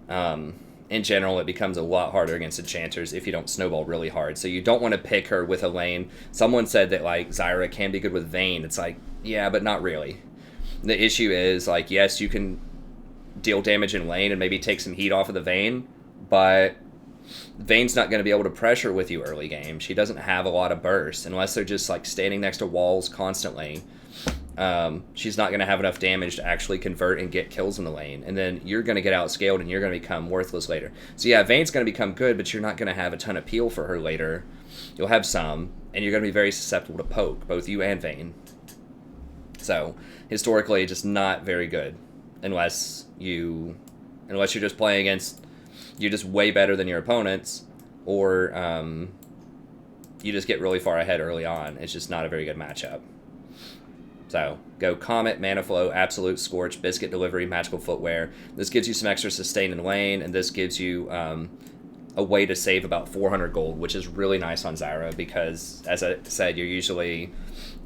in general it becomes a lot harder against enchanters if you don't snowball really hard. So you don't want to pick her with a lane. Someone said that like Zyra can be good with Vayne. It's like, yeah, but not really. The issue is like, yes, you can deal damage in lane and maybe take some heat off of the Vayne, but Vayne's not going to be able to pressure with you early game. She doesn't have a lot of burst unless they're just like standing next to walls constantly. She's not going to have enough damage to actually convert and get kills in the lane, and then you're going to get outscaled and you're going to become worthless later. So yeah, Vayne's going to become good, but you're not going to have a ton of peel for her later. You'll have some, and you're going to be very susceptible to poke, both you and Vayne. So historically, just not very good unless you're just playing against, you're just way better than your opponents, or you just get really far ahead early on. It's just not a very good matchup. So, go Comet, Mana Flow, Absolute, Scorch, Biscuit Delivery, Magical Footwear. This gives you some extra sustain in lane, and this gives you a way to save about 400 gold, which is really nice on Zyra, because, as I said, you're usually,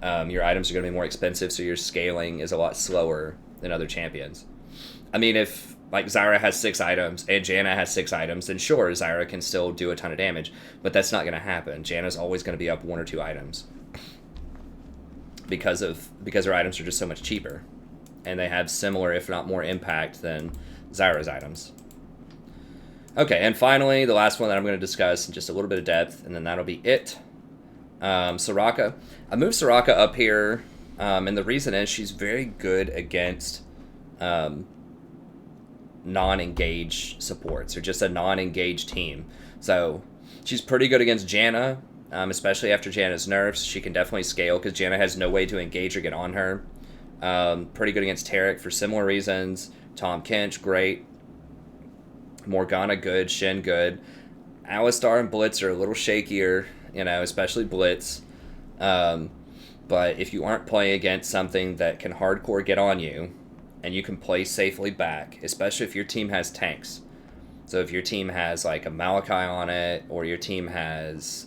your items are going to be more expensive, so your scaling is a lot slower than other champions. I mean, if, like, Zyra has 6 items, and Janna has 6 items, then sure, Zyra can still do a ton of damage, but that's not going to happen. Janna's always going to be up 1 or 2 items. Because her items are just so much cheaper, and they have similar, if not more, impact than Zyra's items. Okay, and finally, the last one that I'm going to discuss in just a little bit of depth, and then that'll be it. Soraka. I moved Soraka up here, and the reason is she's very good against non-engaged supports, or just a non-engaged team. So she's pretty good against Janna. Especially after Janna's nerfs, she can definitely scale because Janna has no way to engage or get on her. Pretty good against Taric for similar reasons. Tahm Kench, great. Morgana, good. Shen, good. Alistar and Blitz are a little shakier, especially Blitz. But if you aren't playing against something that can hardcore get on you, and you can play safely back, especially if your team has tanks. So if your team has like a Malachi on it, or your team has,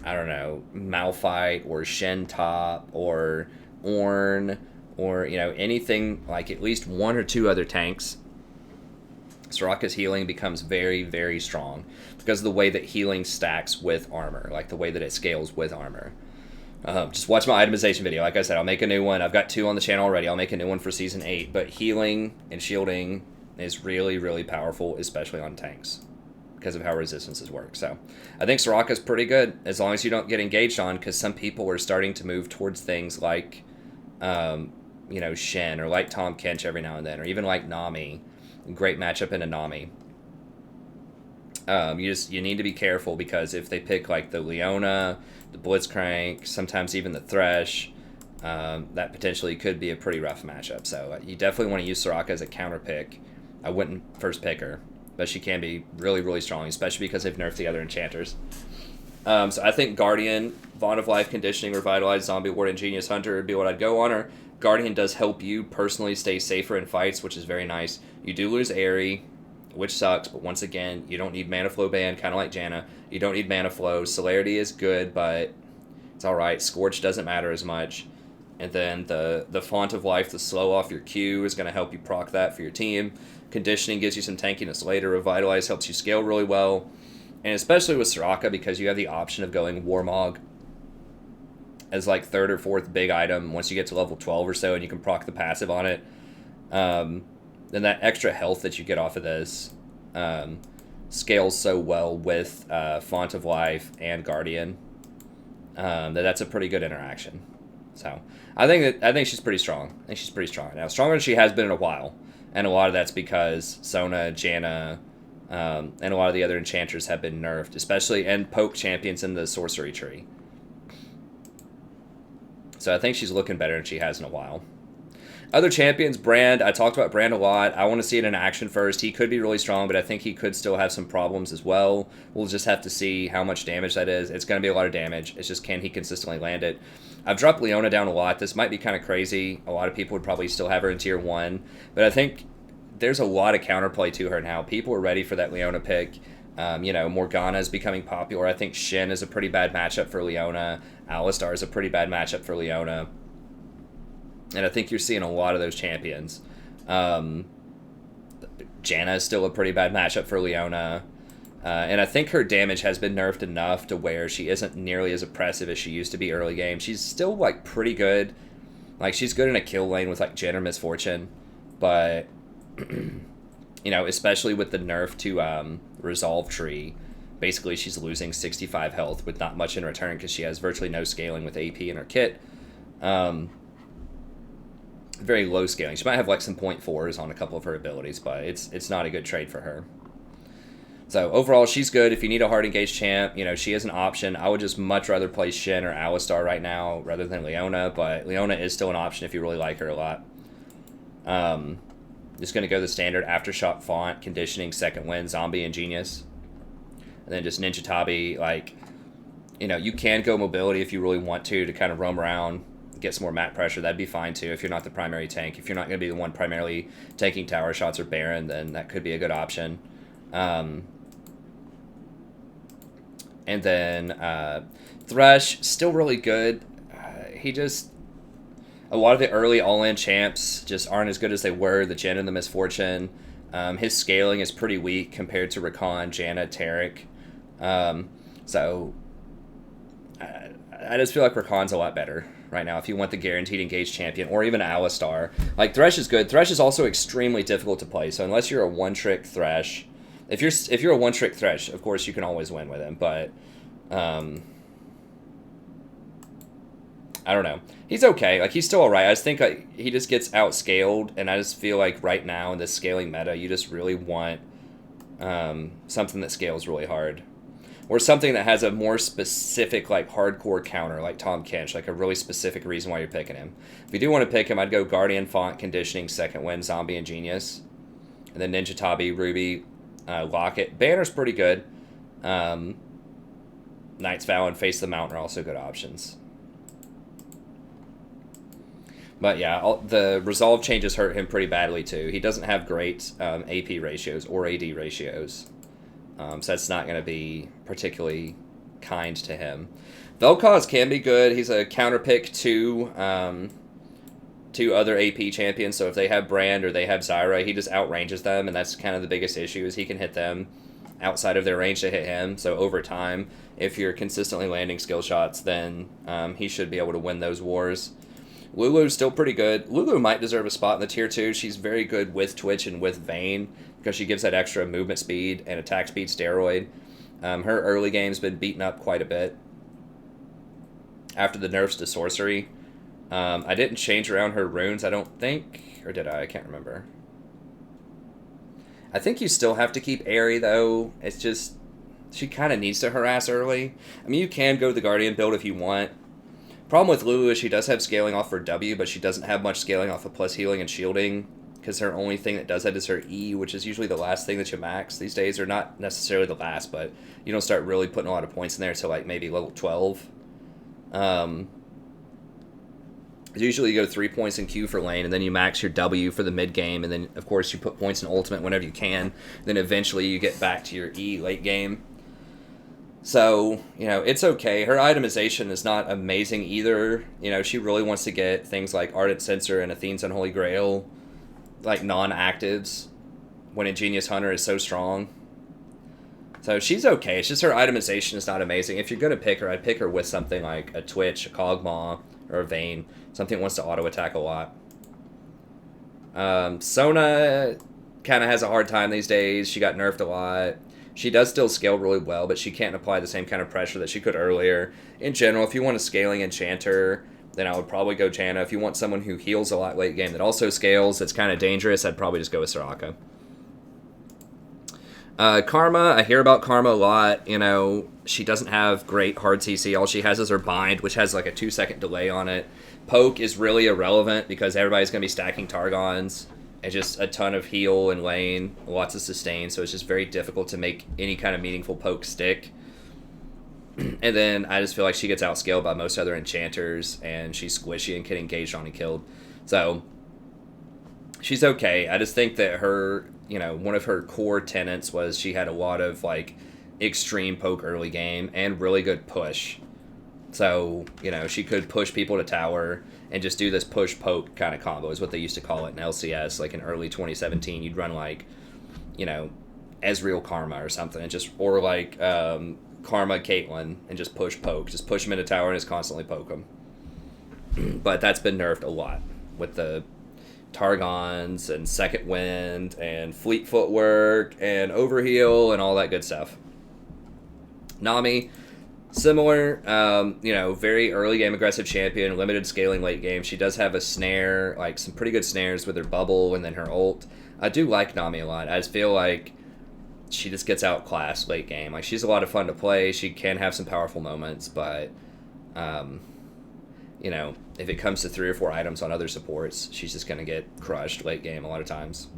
Malphite or Shen top or Ornn, or, anything like at least 1 or 2 other tanks, Soraka's healing becomes very, very strong because of the way that healing stacks with armor, like the way that it scales with armor. Just watch my itemization video. Like I said, I'll make a new one. I've got 2 on the channel already. I'll make a new one for Season 8, but healing and shielding is really, really powerful, especially on tanks, because of how resistances work. So I think Soraka's pretty good as long as you don't get engaged on, because some people are starting to move towards things like, Shen, or like Tahm Kench every now and then, or even like Nami. Great matchup into Nami. You need to be careful, because if they pick like the Leona, the Blitzcrank, sometimes even the Thresh, that potentially could be a pretty rough matchup. So you definitely want to use Soraka as a counter pick. I wouldn't first pick her, but she can be really, really strong, especially because they've nerfed the other enchanters. So I think Guardian, Vaunt of Life, Conditioning, Revitalize, Zombie Ward, and Genius Hunter would be what I'd go on her. Guardian does help you personally stay safer in fights, which is very nice. You do lose Airy, which sucks, but once again, you don't need Mana Flow Ban, kind of like Janna. You don't need Mana Flow. Celerity is good, but it's alright. Scorch doesn't matter as much. And then the Font of Life, the slow off your Q, is going to help you proc that for your team. Conditioning gives you some tankiness later. Revitalize helps you scale really well. And especially with Soraka, because you have the option of going Warmog as like third or fourth big item once you get to level 12 or so, and you can proc the passive on it. Then that extra health that you get off of this scales so well with Font of Life and Guardian that's a pretty good interaction. So I think she's pretty strong. I think she's pretty strong now, stronger than she has been in a while, and a lot of that's because Sona, Janna, and a lot of the other enchanters have been nerfed, especially, and poke champions in the sorcery tree. So I think she's looking better than she has in a while. Other champions, Brand. I talked about Brand a lot. I want to see it in action first. He could be really strong, but I think he could still have some problems as well. We'll just have to see how much damage that is. It's going to be a lot of damage. It's just, can he consistently land it? I've dropped Leona down a lot. This might be kind of crazy. A lot of people would probably still have her in tier 1, but I think there's a lot of counterplay to her now. People are ready for that Leona pick. Morgana is becoming popular. I think Shen is a pretty bad matchup for Leona. Alistar is a pretty bad matchup for Leona. And I think you're seeing a lot of those champions. Janna is still a pretty bad matchup for Leona. And I think her damage has been nerfed enough to where she isn't nearly as oppressive as she used to be early game. She's still, like, pretty good. Like, she's good in a kill lane with, like, Jen or Misfortune. But, especially with the nerf to Resolve Tree, basically she's losing 65 health with not much in return because she has virtually no scaling with AP in her kit. Very low scaling. She might have like some 0.4s on a couple of her abilities, but it's not a good trade for her. So overall, she's good. If you need a hard engaged champ, she is an option. I would just much rather play Shen or Alistar right now rather than Leona, but Leona is still an option if you really like her a lot. Just going to go the standard Aftershock Font, Conditioning, Second Wind, Zombie, and Genius. And then just Ninja Tabi, you can go mobility if you really want to kind of roam around, get some more mat pressure. That'd be fine too if you're not the primary tank. If you're not going to be the one primarily taking tower shots or Baron, then that could be a good option. And then Thresh, still really good. A lot of the early all-in champs just aren't as good as they were, the Jen and the Misfortune. His scaling is pretty weak compared to Rakan, Janna, Taric. So I just feel like Rakan's a lot better right now if you want the guaranteed engaged champion, or even Alistar. Like, Thresh is good. Thresh is also extremely difficult to play, so unless you're a one-trick Thresh, if you're a one-trick Thresh, of course you can always win with him, but I don't know. He's okay. Like, he's still alright. I just think he just gets outscaled, and I just feel like right now in this scaling meta, you just really want something that scales really hard. Or something that has a more specific, like, hardcore counter, like Tahm Kench, like a really specific reason why you're picking him. If you do want to pick him, I'd go Guardian, Font, Conditioning, Second Wind, Zombie, and Genius. And then Ninja Tabi, Ruby, Locket. Banner's pretty good. Knight's Vow and Face the Mountain are also good options. But yeah, the resolve changes hurt him pretty badly too. He doesn't have great AP ratios or AD ratios. So that's not going to be particularly kind to him. Vel'Koz can be good. He's a counter pick to other AP champions. So if they have Brand or they have Zyra, he just outranges them, and that's kind of the biggest issue, is he can hit them outside of their range to hit him. So over time, if you're consistently landing skill shots, then he should be able to win those wars. Lulu's still pretty good. Lulu might deserve a spot in the tier 2. She's very good with Twitch and with Vayne, because she gives that extra movement speed and attack speed steroid. Her early game's been beaten up quite a bit after the nerfs to sorcery. I didn't change around her runes, I don't think, or did I? I can't remember. I think you still have to keep Aerie, though. It's just, she kind of needs to harass early. I mean, you can go the Guardian build if you want. Problem with Lulu is she does have scaling off for W, but she doesn't have much scaling off of plus healing and shielding, because her only thing that does that is her E, which is usually the last thing that you max these days, or not necessarily the last, but you don't start really putting a lot of points in there until like maybe level 12. Usually you go 3 points in Q for lane, and then you max your W for the mid game, and then of course you put points in ultimate whenever you can. Then eventually you get back to your E late game. So, you know, it's okay. Her itemization is not amazing either. You know, she really wants to get things like Ardent Censer and Athene's Unholy Grail, like non-actives, when Ingenious Hunter is so strong. So she's okay. It's just her itemization is not amazing. If you're going to pick her, I'd pick her with something like a Twitch, a Kog'Maw, or a Vayne. Something that wants to auto-attack a lot. Sona kind of has a hard time these days. She got nerfed a lot. She does still scale really well, but she can't apply the same kind of pressure that she could earlier. In general, if you want a scaling enchanter, then I would probably go Janna. If you want someone who heals a lot late game that also scales, that's kind of dangerous, I'd probably just go with Soraka. Karma, I hear about Karma a lot. You know, she doesn't have great hard CC. All she has is her bind, which has like a 2-second delay on it. Poke is really irrelevant because everybody's going to be stacking Targons. And just a ton of heal and lane, lots of sustain, so it's just very difficult to make any kind of meaningful poke stick. And then I just feel like she gets outscaled by most other enchanters, and she's squishy and can engage on and killed. So she's okay. I just think that her, you know, one of her core tenets was she had a lot of like extreme poke early game and really good push. So, you know, she could push people to tower and just do this push-poke kind of combo is what they used to call it in LCS. Like in early 2017, you'd run like, you know, Ezreal Karma or something, and just, or like Karma Caitlyn and just push-poke. Just push them into tower and just constantly poke them. But that's been nerfed a lot with the Targons and Second Wind and Fleet Footwork and Overheal and all that good stuff. Nami, similar, you know, very early game aggressive champion, limited scaling late game. She does have a snare, like some pretty good snares with her bubble and then her ult. I do like Nami a lot. I just feel like she just gets outclassed late game. Like, she's a lot of fun to play. She can have some powerful moments, but, you know, if it comes to 3 or 4 items on other supports, she's just going to get crushed late game a lot of times.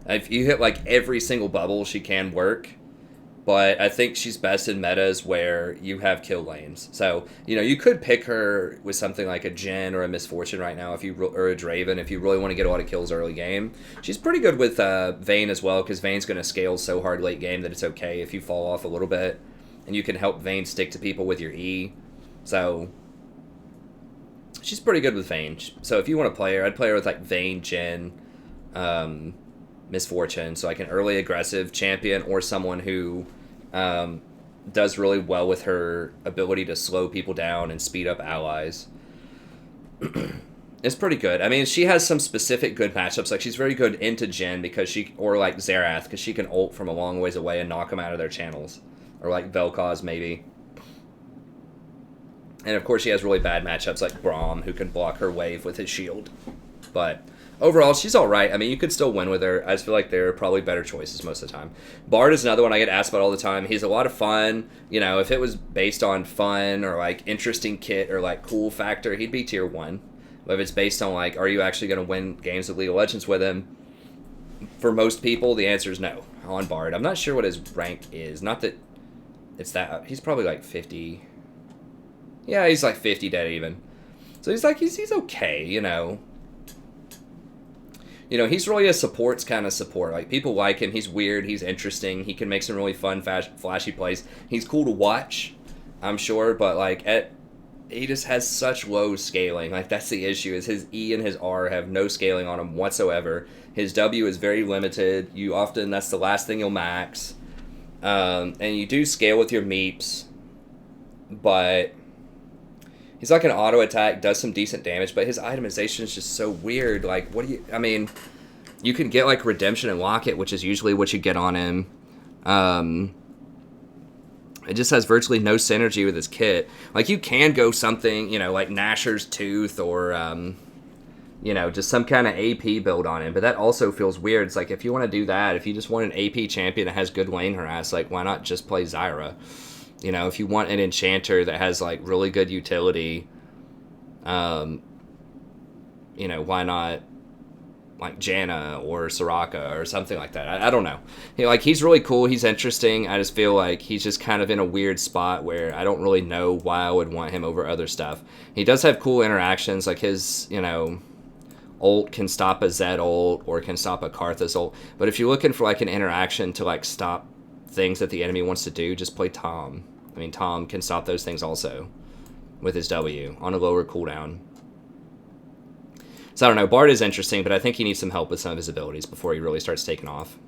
If you hit, like, every single bubble, she can work. But I think she's best in metas where you have kill lanes. So, you know, you could pick her with something like a Jen or a Misfortune right now, if you or a Draven, if you really want to get a lot of kills early game. She's pretty good with Vayne as well, because Vayne's going to scale so hard late game that it's okay if you fall off a little bit. And you can help Vayne stick to people with your E. So, she's pretty good with Vayne. So if you want to play her, I'd play her with like Vayne, Jen, Misfortune, so like an early aggressive champion or someone who does really well with her ability to slow people down and speed up allies. It's pretty good. I mean, she has some specific good matchups. Like, she's very good into Jen because she, or like Xerath, because she can ult from a long ways away and knock them out of their channels. Or like Vel'Koz, maybe. And of course she has really bad matchups like Braum, who can block her wave with his shield. But overall, she's alright. I mean, you could still win with her. I just feel like there are probably better choices most of the time. Bard is another one I get asked about all the time. He's a lot of fun. You know, if it was based on fun or like interesting kit or like cool factor, he'd be tier 1. But if it's based on like, are you actually going to win games of League of Legends with him? For most people, the answer is no on Bard. I'm not sure what his rank is. Not that it's that. He's probably like 50. Yeah, he's like 50 dead even. So he's like, he's okay, you know. You know, he's really a supports kind of support. Like, people like him. He's weird. He's interesting. He can make some really fun, flashy plays. He's cool to watch, I'm sure. But, like, he just has such low scaling. Like, that's the issue, is his E and his R have no scaling on him whatsoever. His W is very limited. That's the last thing you'll max. And you do scale with your meeps. But he's like an auto attack, does some decent damage, but his itemization is just so weird. Like, I mean, You can get like Redemption and Locket, which is usually what you get on him. It just has virtually no synergy with his kit. Like, you can go something, you know, like Nasher's Tooth or, you know, just some kind of AP build on him. But that also feels weird. It's like, if you want to do that, if you just want an AP champion that has good lane harass, like, why not just play Zyra? You know, if you want an enchanter that has, like, really good utility, you know, why not, like, Janna or Soraka or something like that. I don't know. He's really cool. He's interesting. I just feel like he's just kind of in a weird spot where I don't really know why I would want him over other stuff. He does have cool interactions. Like, his, you know, ult can stop a Zed ult or can stop a Karthus ult. But if you're looking for, like, an interaction to, like, stop things that the enemy wants to do, just play Tahm. I mean, Tahm can stop those things also with his W on a lower cooldown. So I don't know, Bard is interesting, but I think he needs some help with some of his abilities before he really starts taking off.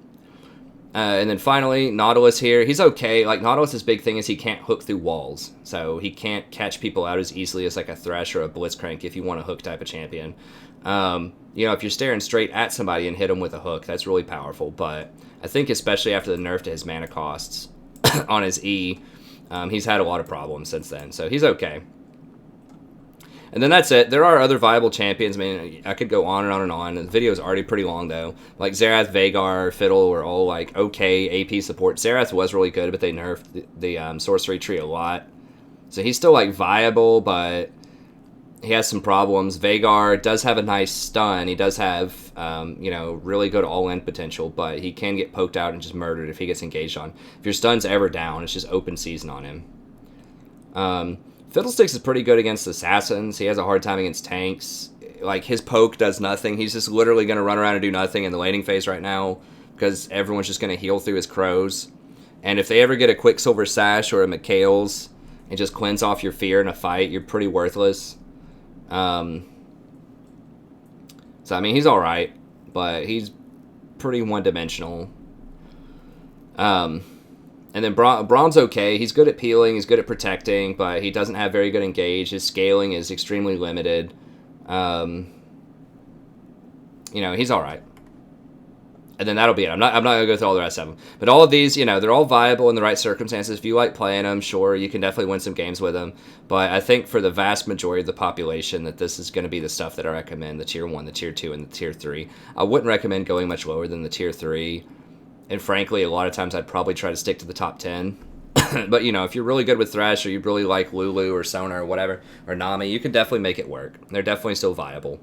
And then finally, Nautilus here. He's okay. Like, Nautilus' big thing is he can't hook through walls. So he can't catch people out as easily as like a Thresh or a Blitzcrank if you want a hook type of champion. You know, if you're staring straight at somebody and hit him with a hook, that's really powerful. But I think especially after the nerf to his mana costs on his E, he's had a lot of problems since then. So he's okay. And then that's it. There are other viable champions. I mean, I could go on and on and on. The video is already pretty long, though. Like, Xerath, Veigar, Fiddle were all, like, okay AP support. Xerath was really good, but they nerfed the sorcery tree a lot. So he's still, like, viable, but he has some problems. Veigar does have a nice stun. He does have, you know, really good all-in potential, but he can get poked out and just murdered if he gets engaged on. If your stun's ever down, it's just open season on him. Fiddlesticks is pretty good against assassins. He has a hard time against tanks. Like, his poke does nothing. He's just literally going to run around and do nothing in the laning phase right now because everyone's just going to heal through his crows. And if they ever get a Quicksilver Sash or a Mikhail's and just cleanse off your fear in a fight, you're pretty worthless. So, I mean, he's alright, but he's pretty one-dimensional. And then Braum's okay. He's good at peeling. He's good at protecting, but he doesn't have very good engage. His scaling is extremely limited. You know, he's all right. And then that'll be it. I'm not going to go through all the rest of them. But all of these, you know, they're all viable in the right circumstances. If you like playing them, sure, you can definitely win some games with them. But I think for the vast majority of the population that this is going to be the stuff that I recommend, the Tier 1, the Tier 2, and the Tier 3. I wouldn't recommend going much lower than the Tier 3. And frankly, a lot of times I'd probably try to stick to the top 10. But, you know, if you're really good with Thresh or you really like Lulu or Sona or whatever, or Nami, you can definitely make it work. They're definitely still viable.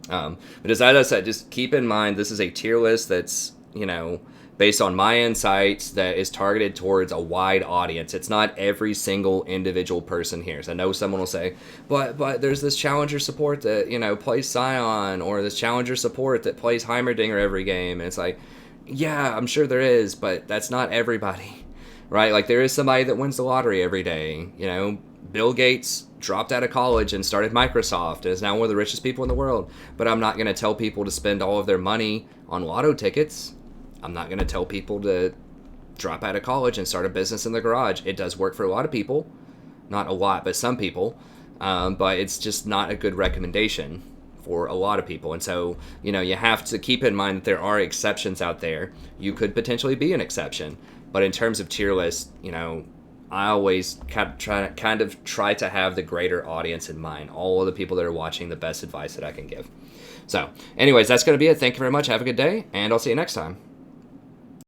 But as I said, just keep in mind this is a tier list that's, you know, based on my insights that is targeted towards a wide audience. It's not every single individual person here. So I know someone will say, but there's this challenger support that, you know, plays Scion, or this challenger support that plays Heimerdinger every game. And it's like, yeah, I'm sure there is, but that's not everybody, right? Like, there is somebody that wins the lottery every day. You know, Bill Gates dropped out of college and started Microsoft and is now one of the richest people in the world. But I'm not going to tell people to spend all of their money on lotto tickets. I'm not going to tell people to drop out of college and start a business in the garage. It does work for a lot of people. Not a lot, but some people. But it's just not a good recommendation for a lot of people. And so, you know, you have to keep in mind that there are exceptions out there. You could potentially be an exception. But in terms of tier list, you know, I always kind of try to have the greater audience in mind. All of the people that are watching, the best advice that I can give. So, anyways, that's going to be it. Thank you very much. Have a good day, and I'll see you next time.